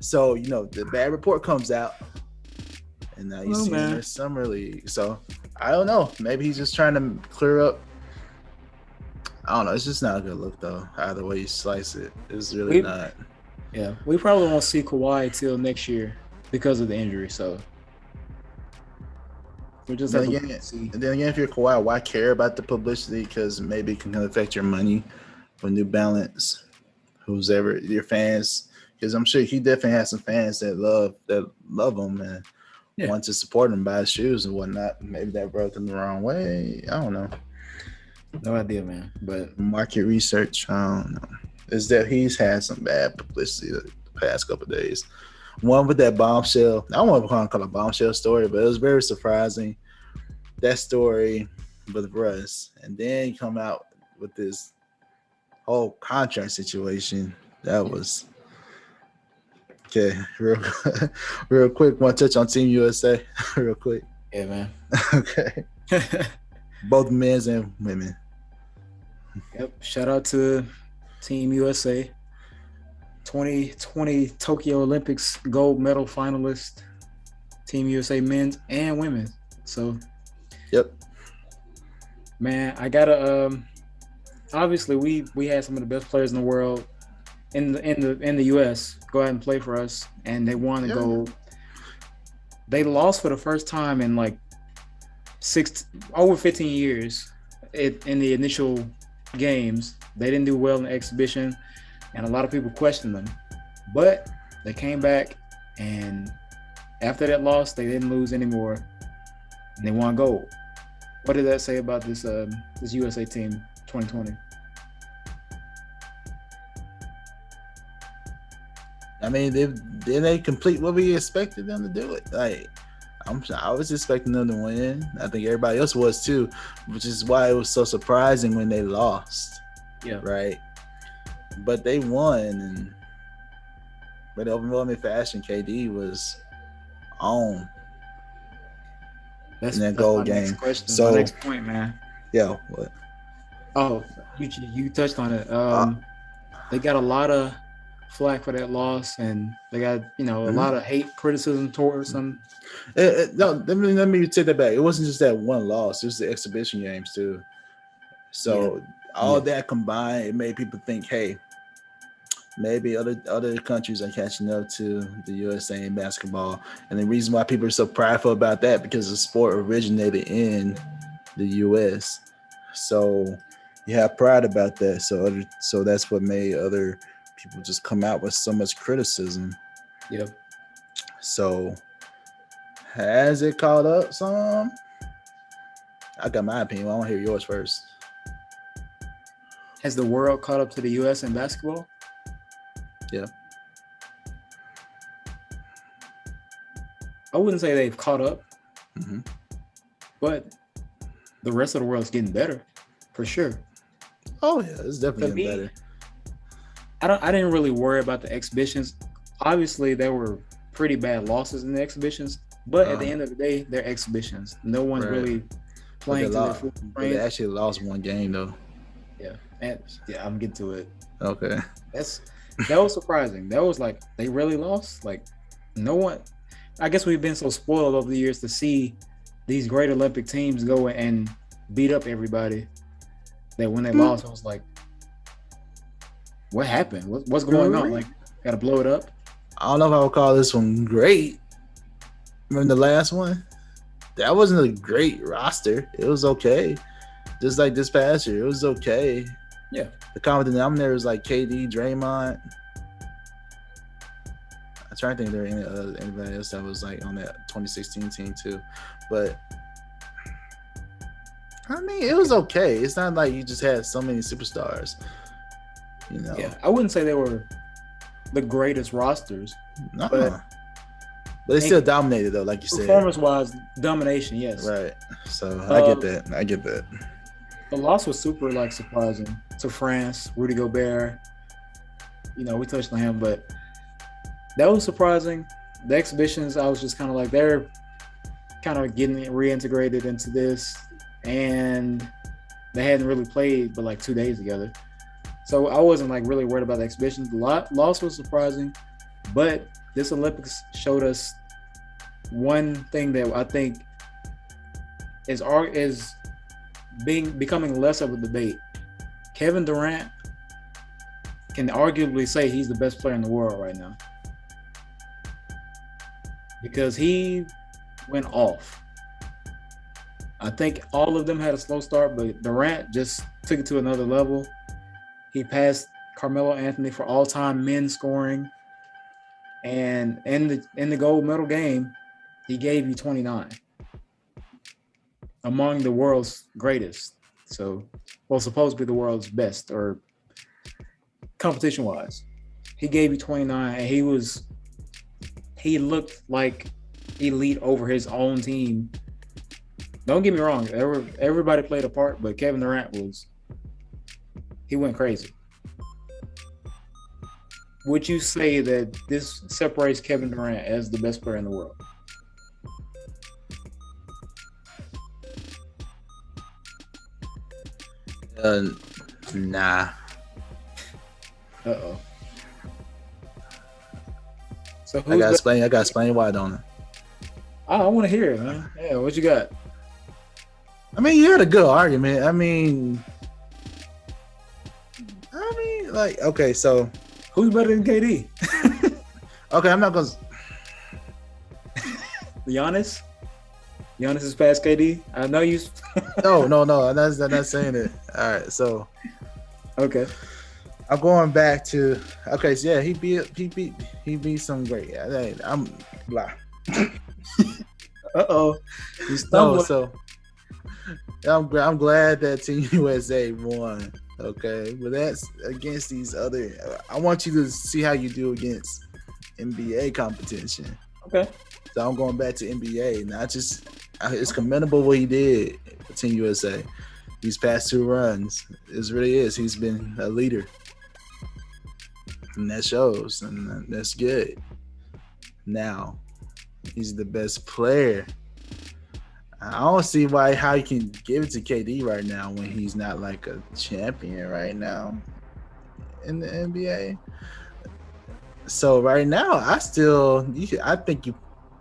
So, the bad report comes out. And now you see him in the Summer League. So, I don't know. Maybe he's just trying to clear up. I don't know. It's just not a good look, though. Either way you slice it. It's really not. Yeah. We probably won't see Kawhi till next year because of the injury. So, we'll just have to see. And then again, if you're Kawhi, why care about the publicity? Because maybe it can affect your money for New Balance, who's ever your fans. Because I'm sure he definitely has some fans that love him and want to support him, buy his shoes and whatnot. Maybe that rubbed him the wrong way. I don't know. No idea, man. But market research, I don't know. Is that he's had some bad publicity the past couple of days. One with that bombshell. I don't want to call it a bombshell story, but it was very surprising. that story with Russ, and then come out with this whole contract situation. That was okay. Real quick. Want to touch on Team USA? Real quick. Yeah, man. Okay. Both men's and women. Yep. Shout out to Team USA. 2020 Tokyo Olympics gold medal finalist. Team USA men's and women's. So, yep. Man, I gotta. Obviously, we had some of the best players in the world in the US go out and play for us, and they won the gold. They lost for the first time in like over 15 years in the initial games. They didn't do well in the exhibition, and a lot of people questioned them. But they came back, and after that loss, they didn't lose anymore, and they won gold. What did that say about this USA team 2020? I mean, they complete what we expected them to do. It like I was expecting them to win. I think everybody else was too, which is why it was so surprising when they lost. Yeah. Right. But they won, but overwhelming fashion, KD was on. That's in that gold game. Next question. So my next point, man. Yeah. What? Oh, you touched on it. They got a lot of flack for that loss, and they got a lot of hate, criticism towards them. No, let me take that back. It wasn't just that one loss; it was the exhibition games too. So all that combined, it made people think, hey, maybe other countries are catching up to the USA in basketball. And the reason why people are so prideful about that because the sport originated in the US. So you have pride about that. So that's what made other people just come out with so much criticism. Yep. So has it caught up some? I got my opinion. I want to hear yours first. Has the world caught up to the US in basketball? Yeah. I wouldn't say they've caught up, but the rest of the world's getting better, for sure. Oh yeah, it's definitely getting better. I didn't really worry about the exhibitions. Obviously, there were pretty bad losses in the exhibitions, but at the end of the day, they're exhibitions. No one's really playing to their full strength. They actually lost one game though. Yeah, I'm getting to it. Okay. That was surprising. That was like, they really lost? Like, no one... I guess we've been so spoiled over the years to see these great Olympic teams go and beat up everybody that when they lost, I was like, what happened? What's going on? Like, gotta blow it up? I don't know if I would call this one great. Remember the last one? That wasn't a great roster. It was okay. Just like this past year, it was okay. Yeah. The common denominator was like KD, Draymond. I'm trying to think if there was anybody else that was like on that 2016 team too. But I mean, it was okay. It's not like you just had so many superstars. Yeah, I wouldn't say they were the greatest rosters. No. But they still dominated though, like you said. Performance-wise, domination, yes. Right. So I get that. The loss was super surprising to France, Rudy Gobert. We touched on him, but that was surprising. The exhibitions, I was just kind of like, they're kind of getting reintegrated into this, and they hadn't really played but like 2 days together. So I wasn't really worried about the exhibitions. The loss was surprising, but this Olympics showed us one thing that I think is becoming less of a debate. Kevin Durant can arguably say he's the best player in the world right now because he went off. I think all of them had a slow start, but Durant just took it to another level. He passed Carmelo Anthony for all-time men scoring, and in the gold medal game, he gave you 29. Among the world's greatest. So, supposed to be the world's best or competition-wise. He gave you 29, and he looked like elite over his own team Don't get me wrong. Everybody played a part, but Kevin Durant he went crazy. Would you say that this separates Kevin Durant as the best player in the world? Nah. Uh-oh. So I gotta explain why, don't I? I want to hear it, man. Yeah, what you got? I mean, you had a good argument. I mean, like, okay, so Who's better than KD? okay, I'm not gonna. Giannis? Giannis is past KD? I know you. No, I'm not saying it. All right, so Okay. I'm going back to so yeah, he beat some great. I'm blah. Uh-oh. No, so I'm glad that Team USA won. Okay, but that's against these other. I want you to see how you do against NBA competition. Okay. So I'm going back to NBA. Not just it's commendable what he did for Team USA. These past 2 runs, it really is. He's been a leader, and that shows, and that's good. Now, he's the best player. I don't see how you can give it to KD right now when he's not like a champion right now in the NBA. So right now, I think you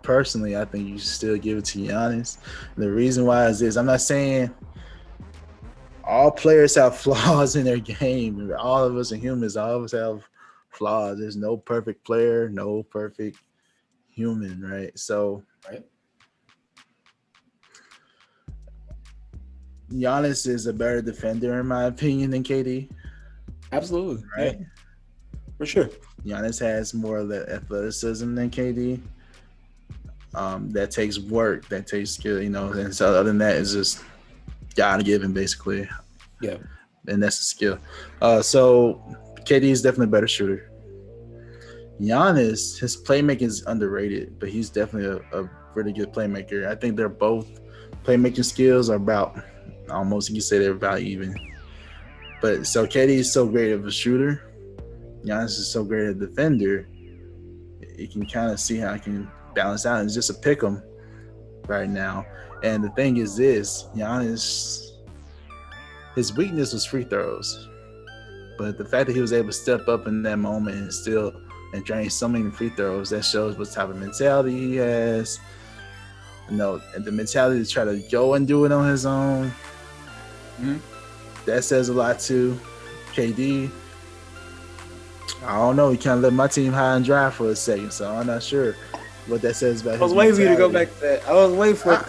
should still give it to Giannis. The reason why is this: I'm not saying all players have flaws in their game. All of us are humans. All of us have flaws. There's no perfect player, no perfect human, right? So. Right. Giannis is a better defender, in my opinion, than KD. Absolutely. Right? Yeah. For sure. Giannis has more of the athleticism than KD. That takes work, that takes skill, and so other than that, it's just God-given, basically. Yeah. And that's a skill. So KD is definitely a better shooter. Giannis, his playmaking is underrated, but he's definitely a really good playmaker. I think they're both playmaking skills are about almost, you can say they're about even. But so KD is so great of a shooter. Giannis is so great a defender. You can kind of see how I can balance out. It's just a pick 'em right now. And the thing is this, Giannis, his weakness was free throws. But the fact that he was able to step up in that moment and drain so many free throws, that shows what type of mentality he has. And the mentality to try to go and do it on his own. Mm-hmm. That says a lot too. KD, I don't know. He kind of let my team high and dry for a second, so I'm not sure what that says about his mentality. I was waiting for you to go back to that. I was waiting for it.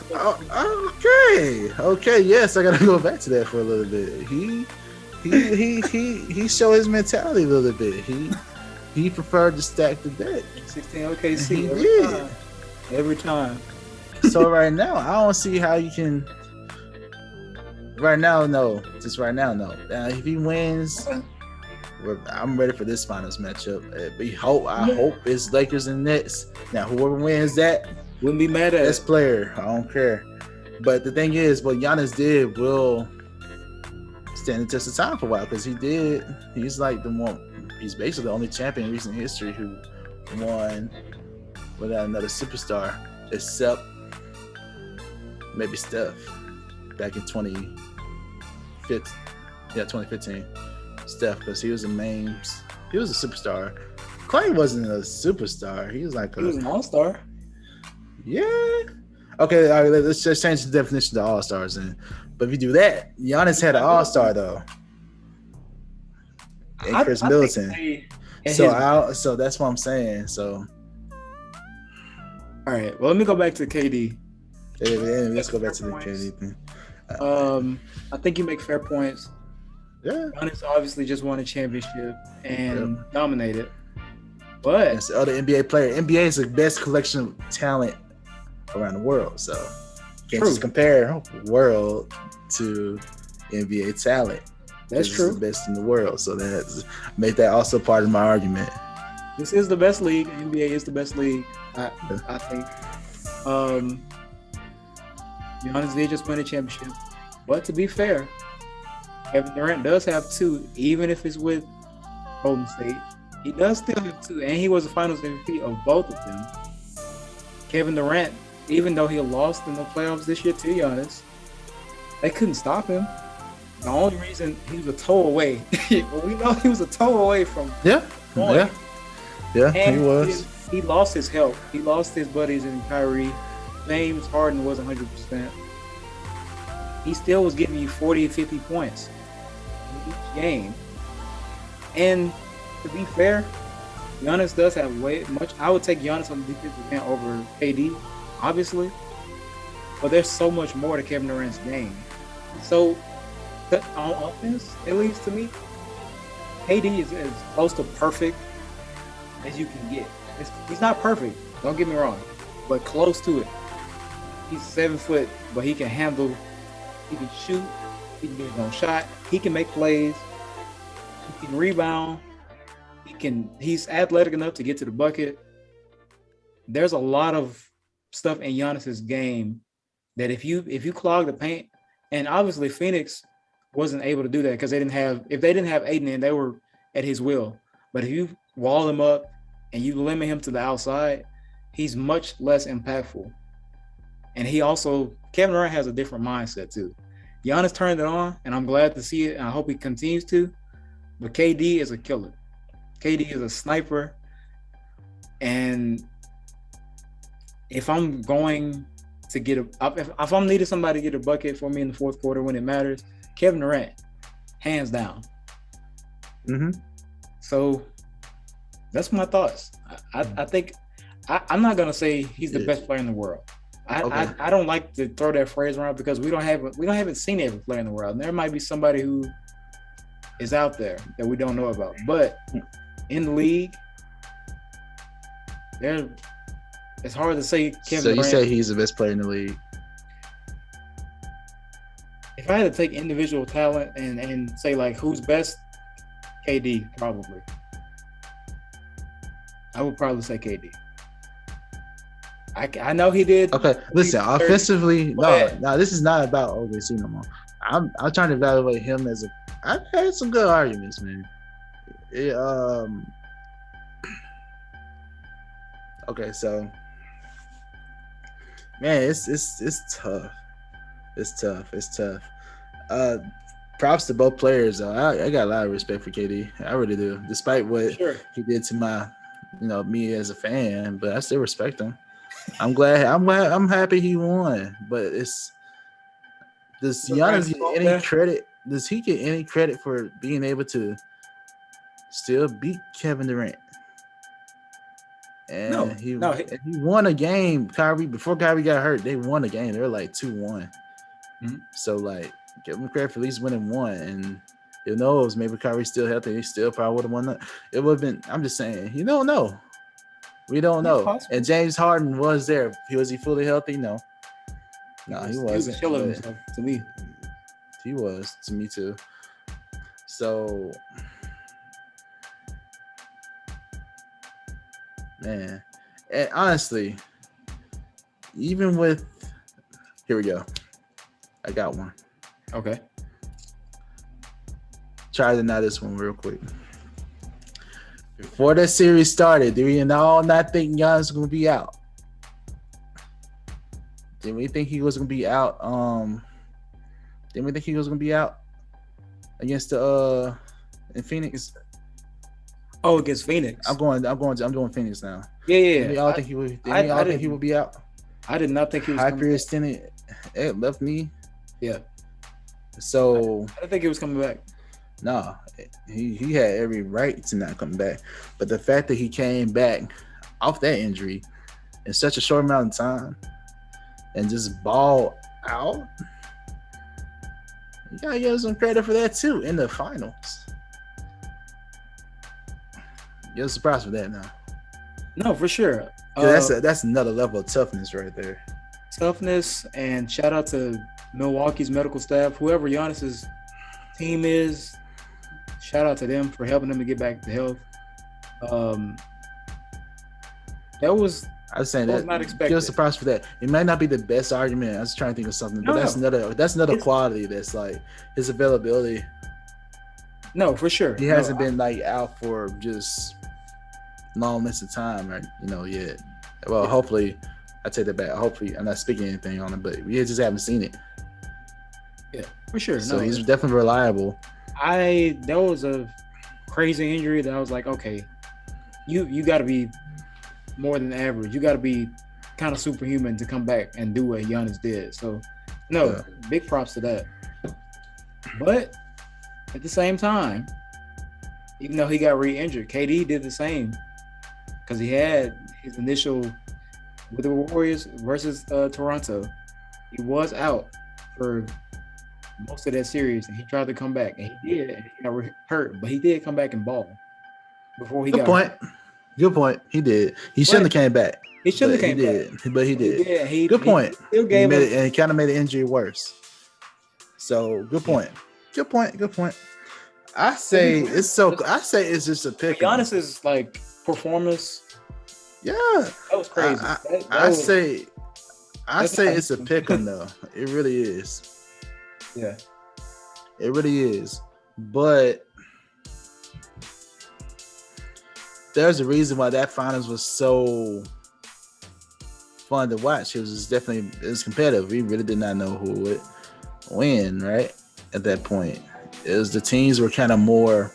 Okay. Yes, I gotta go back to that for a little bit. He showed his mentality a little bit. He preferred to stack the deck. 16 OKC He every did. time. Every time. So right now, I don't see how you can. Right now, no. Just right now, no. If he wins, I'm ready for this finals matchup. I hope it's Lakers and Nets. Now, whoever wins that, wouldn't be mad at best player. I don't care. But the thing is, what Giannis did will stand the test of time for a while because he's like the one. He's basically the only champion in recent history who won without another superstar, except maybe Steph back in 2015. Steph, because he was a superstar. Clay wasn't a superstar. He was an all-star. Yeah. Okay, all right, let's just change the definition to all-stars then. But if you do that, Giannis had an all-star though. And Chris Middleton. So that's what I'm saying. So all right. Well, let me go back to KD. Let's go back to the KD thing. I think you make fair points. Yeah. Giannis obviously just won a championship and dominated. But it's the other NBA player. NBA is the best collection of talent around the world. So you can't just compare world to NBA talent. That's true. It's the best in the world. So that's make that also part of my argument. This is the best league. NBA is the best league, I think. Giannis did just win a championship. But to be fair, Kevin Durant does have 2, even if it's with Golden State. He does still have 2, and he was the Finals MVP of both of them. Kevin Durant, even though he lost in the playoffs this year to Giannis, they couldn't stop him. The only reason he was a toe away, well, we know he was a toe away from going. Yeah, and he was. He lost his help. He lost his buddies in Kyrie. James Harden wasn't 100%. He still was giving you 40 to 50 points in each game. And to be fair, Giannis does have way much. I would take Giannis on the defensive end over KD, obviously. But there's so much more to Kevin Durant's game. So, on offense, at least to me, KD is as close to perfect as you can get. He's not perfect, don't get me wrong, but close to it. He's 7 foot, but he can handle, he can shoot, he can get his own shot, he can make plays, he can rebound, he's athletic enough to get to the bucket. There's a lot of stuff in Giannis's game that if you clog the paint, and obviously Phoenix wasn't able to do that because if they didn't have Aiden in, they were at his will. But if you wall him up and you limit him to the outside, he's much less impactful. And Kevin Durant has a different mindset too. Giannis turned it on, and I'm glad to see it, and I hope he continues to. But KD is a killer. KD is a sniper. And if I'm going to if I'm needing somebody to get a bucket for me in the fourth quarter when it matters, Kevin Durant, hands down. Mm-hmm. So that's my thoughts. I think I'm not gonna say he's the best player in the world. I don't like to throw that phrase around because we haven't seen every player in the world. And there might be somebody who is out there that we don't know about. But in the league, it's hard to say Kevin Durant. So you say he's the best player in the league? If I had to take individual talent and say like who's best, KD probably. I would probably say KD. I know he did. Okay, listen. Offensively, no. This is not about OKC no more. I'm trying to evaluate him as I've had some good arguments, man. Okay, so man, it's tough. It's tough. Props to both players though. I got a lot of respect for KD. I really do, despite what he did to my, me as a fan. But I still respect him. I'm happy he won. But does Giannis get any credit? Does he get any credit for being able to still beat Kevin Durant? And he won a game. Before Kyrie got hurt, they won a game. They were like 2-1. Mm-hmm. So like, give him credit for at least winning one. And who knows? Maybe Kyrie's still healthy. He still probably would have won that. It would have been. I'm just saying. You don't know. We don't know. And James Harden was there. Was he fully healthy? No. No, he wasn't. He was killing himself to me. He was to me too. So, man, and honestly, even with here we go. I got one. Okay. Try to deny this one real quick. Before the series started, do we all not think Giannis was gonna be out? Did we think he was gonna be out? Didn't we think he was gonna be out against in Phoenix? Oh, against Phoenix. I'm doing Phoenix now. Yeah. Did we all think he would? Did we all think he would be out? I did not think he was. Hyperextended left knee. Yeah. So I didn't think he was coming back. No, he had every right to not come back. But the fact that he came back off that injury in such a short amount of time and just ball out, you gotta give some credit for that too in the finals. You're surprised for that now. No, for sure. That's another level of toughness right there. Toughness, and shout out to Milwaukee's medical staff, whoever Giannis's team is. Shout out to them for helping him to get back to health. I was saying that. Give us a props for that. It might not be the best argument. I was trying to think of something, but that's another quality that's like his availability. No, for sure. He hasn't been like out for just long lengths of time, right? Yet. Well, hopefully, I take that back. Hopefully, I'm not speaking anything on it, but we just haven't seen it. Yeah, for sure. So he's definitely reliable. There was a crazy injury that I was like, okay, you got to be more than average. You got to be kind of superhuman to come back and do what Giannis did. So, big props to that. But at the same time, even though he got re-injured, KD did the same because he had his initial with the Warriors versus Toronto. He was out for most of that series, and he tried to come back, and he did, and he got hurt, but he did come back and ball before he got hurt. Good point. He did. He shouldn't have came back. He shouldn't have came back. But he did. Good point. He kind of made the injury worse. So good point. Good point. I say it's just a pick. Giannis's like performance. Yeah, that was crazy. I say it's a pick 'em though. It really is. Yeah, it really is. But there's a reason why that finals was so fun to watch. It was competitive. We really did not know who would win, right? At that point, the teams were kind of more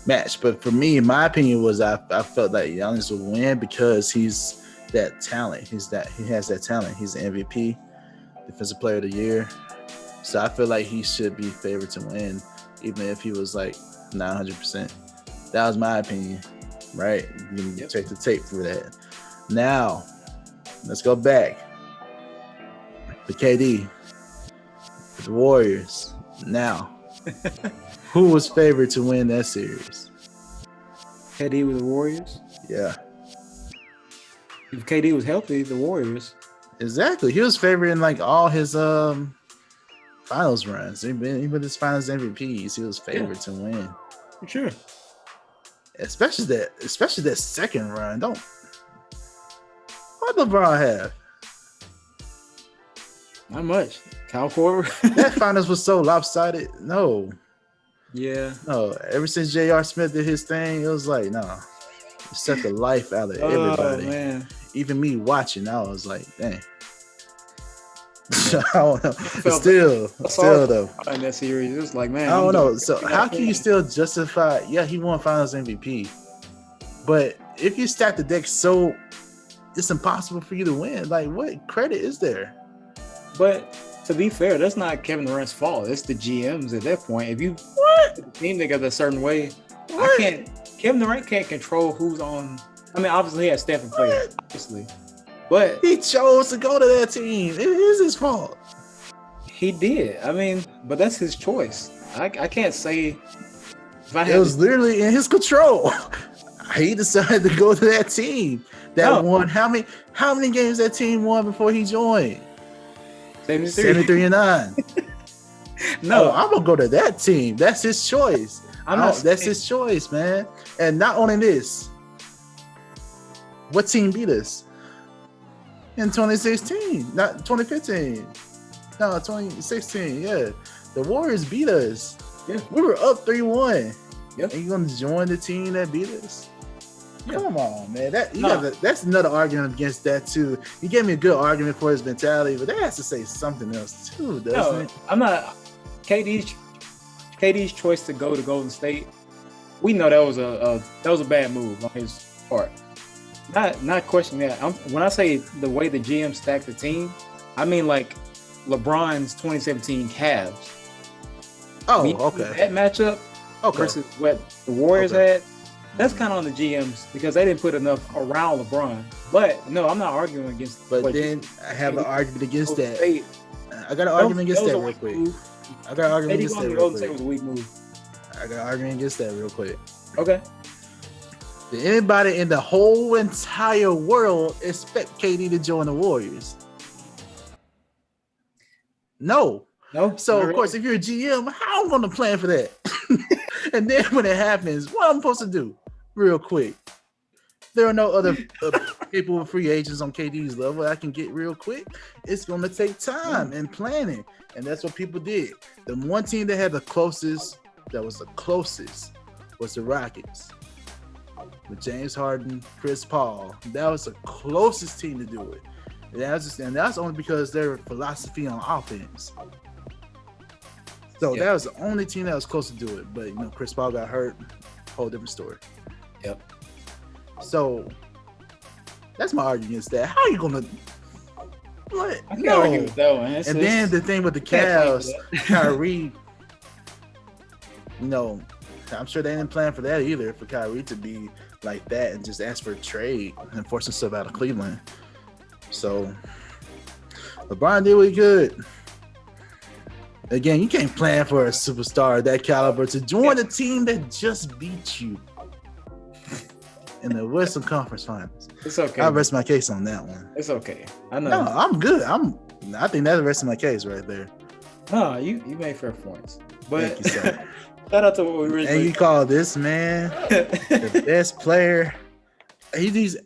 matched. But for me, my opinion was I felt that Giannis would win because he's that talent. He has that talent. He's the MVP, Defensive Player of the Year. So I feel like he should be favored to win, even if he was like 900%. That was my opinion, right? You can check the tape for that. Now, let's go back. The KD, the Warriors. Now, who was favored to win that series? KD with the Warriors? Yeah. If KD was healthy, the Warriors. Exactly. He was favored in like all his finals runs. Even his finals MVPs, he was favored to win. For sure. Especially that second run. What LeBron have? Not much. Kyle Korver. That finals was so lopsided. No. Yeah. No. Ever since J.R. Smith did his thing, it was like, no. It set the life out of everybody. Man. Even me watching, I was like, dang. I don't know. Still though. In that series, it was like, man. I don't know. So how can you still justify? Yeah, he won Finals MVP, but if you stack the deck so it's impossible for you to win, like what credit is there? But to be fair, that's not Kevin Durant's fault. It's the GMs at that point. If you the team together a certain way, Kevin Durant can't control who's on. I mean, obviously he has Stephen Clay, obviously. But he chose to go to that team. It is his fault. He did. I mean, but that's his choice. I can't say. It was literally in his control. He decided to go to that team that won. How many games that team won before he joined? 73 and 9. No, I'm gonna go to that team. That's his choice. That's his choice, man. And not only this, what team beat us? In 2016, not 2015. No, 2016, yeah. The Warriors beat us. Yeah. We were up 3-1. Yeah. And you gonna join the team that beat us? Yeah. Come on, man. That's another argument against that too. You gave me a good argument for his mentality, but that has to say something else too, doesn't it? I'm not KD's choice to go to Golden State. We know that was a bad move on his part. Not questioning that. When I say the way the GM stacked the team, I mean like LeBron's 2017 Cavs. Oh, okay. That matchup versus what the Warriors had, that's kind of on the GMs because they didn't put enough around LeBron. But no, I'm not arguing against. But then I have an argument against that. I got an argument against that real quick. I got an argument against that real quick. Was a weak move. I got an argument against that real quick. Okay. Did anybody in the whole entire world expect KD to join the Warriors? No. So, of course, if you're a GM, how am I going to plan for that? And then when it happens, what am I supposed to do? Real quick. there are no other capable free agents on KD's level I can get real quick. It's going to take time and planning, and that's what people did. The one team that had the closest, was the Rockets. With James Harden, Chris Paul. That was the closest team to do it. And that's only because their philosophy on offense. So that was the only team that was close to do it. But Chris Paul got hurt. Whole different story. Yep. So that's my argument is that how are you gonna what? I can't argue with that one. And then the thing with the Cavs, Kyrie, I'm sure they didn't plan for that either, for Kyrie to be like that and just ask for a trade and force himself out of Cleveland. So LeBron did what he could. Again, you can't plan for a superstar of that caliber to join a team that just beat you in the Western Conference Finals. It's okay. I'll rest my case on that one. It's okay. I know. No, I'm good. I think that's the rest of my case right there. No, you made fair points. But thank you, sir. Shout out to what we really. And you call this man the best player.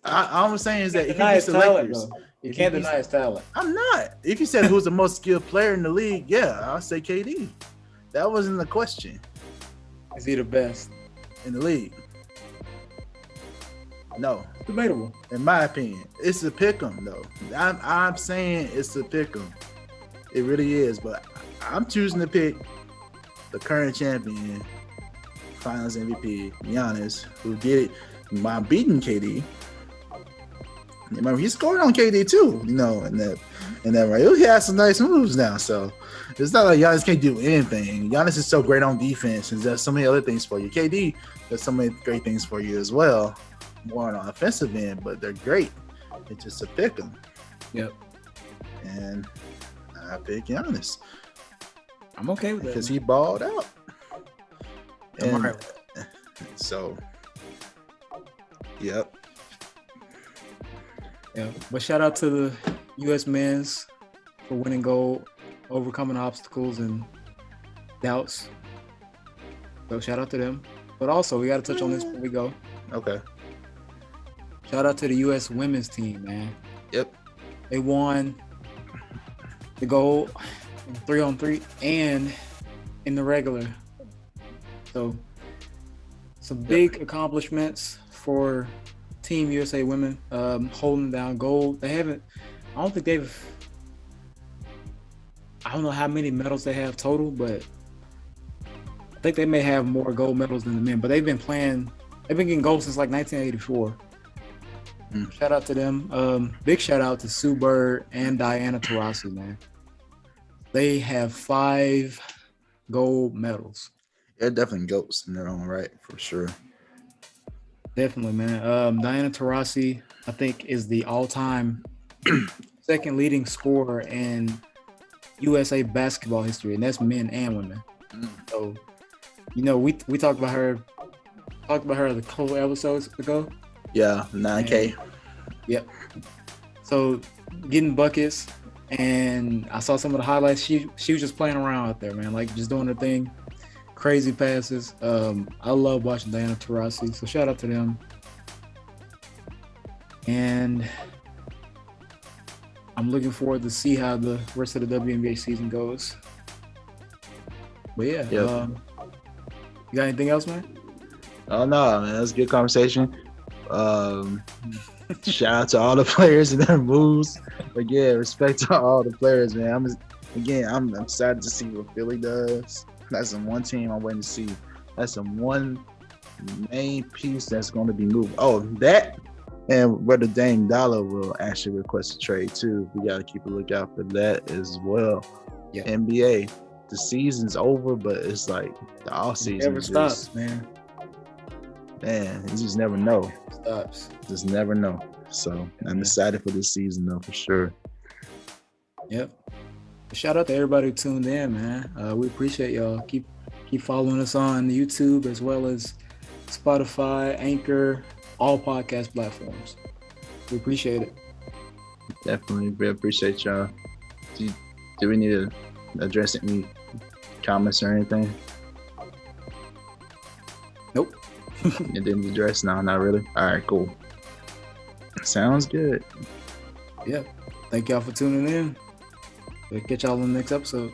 All I'm saying is that if deny you beat the Lakers, you can't deny his talent. I'm not. If you said who's the most skilled player in the league, yeah, I'll say KD. That wasn't the question. Is he the best in the league? No. Debatable. In my opinion. It's a pick'em though. I'm saying it's a pick'em. It really is, but I'm choosing to pick the current champion, Finals MVP, Giannis, who did it by beating KD. Remember, he scored on KD too, in that right. He has some nice moves now, so it's not like Giannis can't do anything. Giannis is so great on defense and does so many other things for you. KD does so many great things for you as well, more on the offensive end, but they're great. It's just a pick 'em. Yep. And I pick Giannis. I'm okay with that because he balled out. I'm right. So, yep. Yeah, but shout out to the U.S. men's for winning gold, overcoming obstacles and doubts. So shout out to them. But also, we got to touch on this before we go. Okay. Shout out to the U.S. women's team, man. Yep. They won the gold in 3-on-3 and in the regular. So some big accomplishments for Team USA women, holding down gold. I don't know how many medals they have total, but I think they may have more gold medals than the men, but they've been getting gold since like 1984. Shout out to them. Big shout out to Sue Bird and Diana Taurasi, man. They have 5 gold medals. They're definitely goats in their own right, for sure. Definitely, man. Diana Taurasi, I think, is the all-time second leading scorer in USA basketball history, and that's men and women. So, we talked about her a couple episodes ago. Yeah, 9K. Yep. So, getting buckets, and I saw some of the highlights. She was just playing around out there, man, like just doing her thing. Crazy passes. I love watching Diana Taurasi, so shout out to them. And I'm looking forward to see how the rest of the WNBA season goes. But yeah, yep. You got anything else, man? Oh no, man, that's a good conversation. Shout out to all the players and their moves. But yeah, respect to all the players, man. I'm excited to see what Philly does. That's the one team I'm waiting to see. That's the one main piece that's going to be moved. Oh, that and whether Dame Dollar will actually request a trade too. We got to keep a lookout for that as well. Yeah. NBA, the season's over, but it's like the off season never stops, man. Man, you just never know. It stops. Just never know. So I'm excited for this season though, for sure. Yep. Shout out to everybody who tuned in, man. We appreciate y'all. Keep following us on YouTube as well as Spotify, Anchor, all podcast platforms. We appreciate it. Definitely. We appreciate y'all. Do we need to address any comments or anything? Nope. You didn't address? No, not really. All right, cool. Sounds good. Yep. Thank y'all for tuning in. We'll catch y'all in the next episode.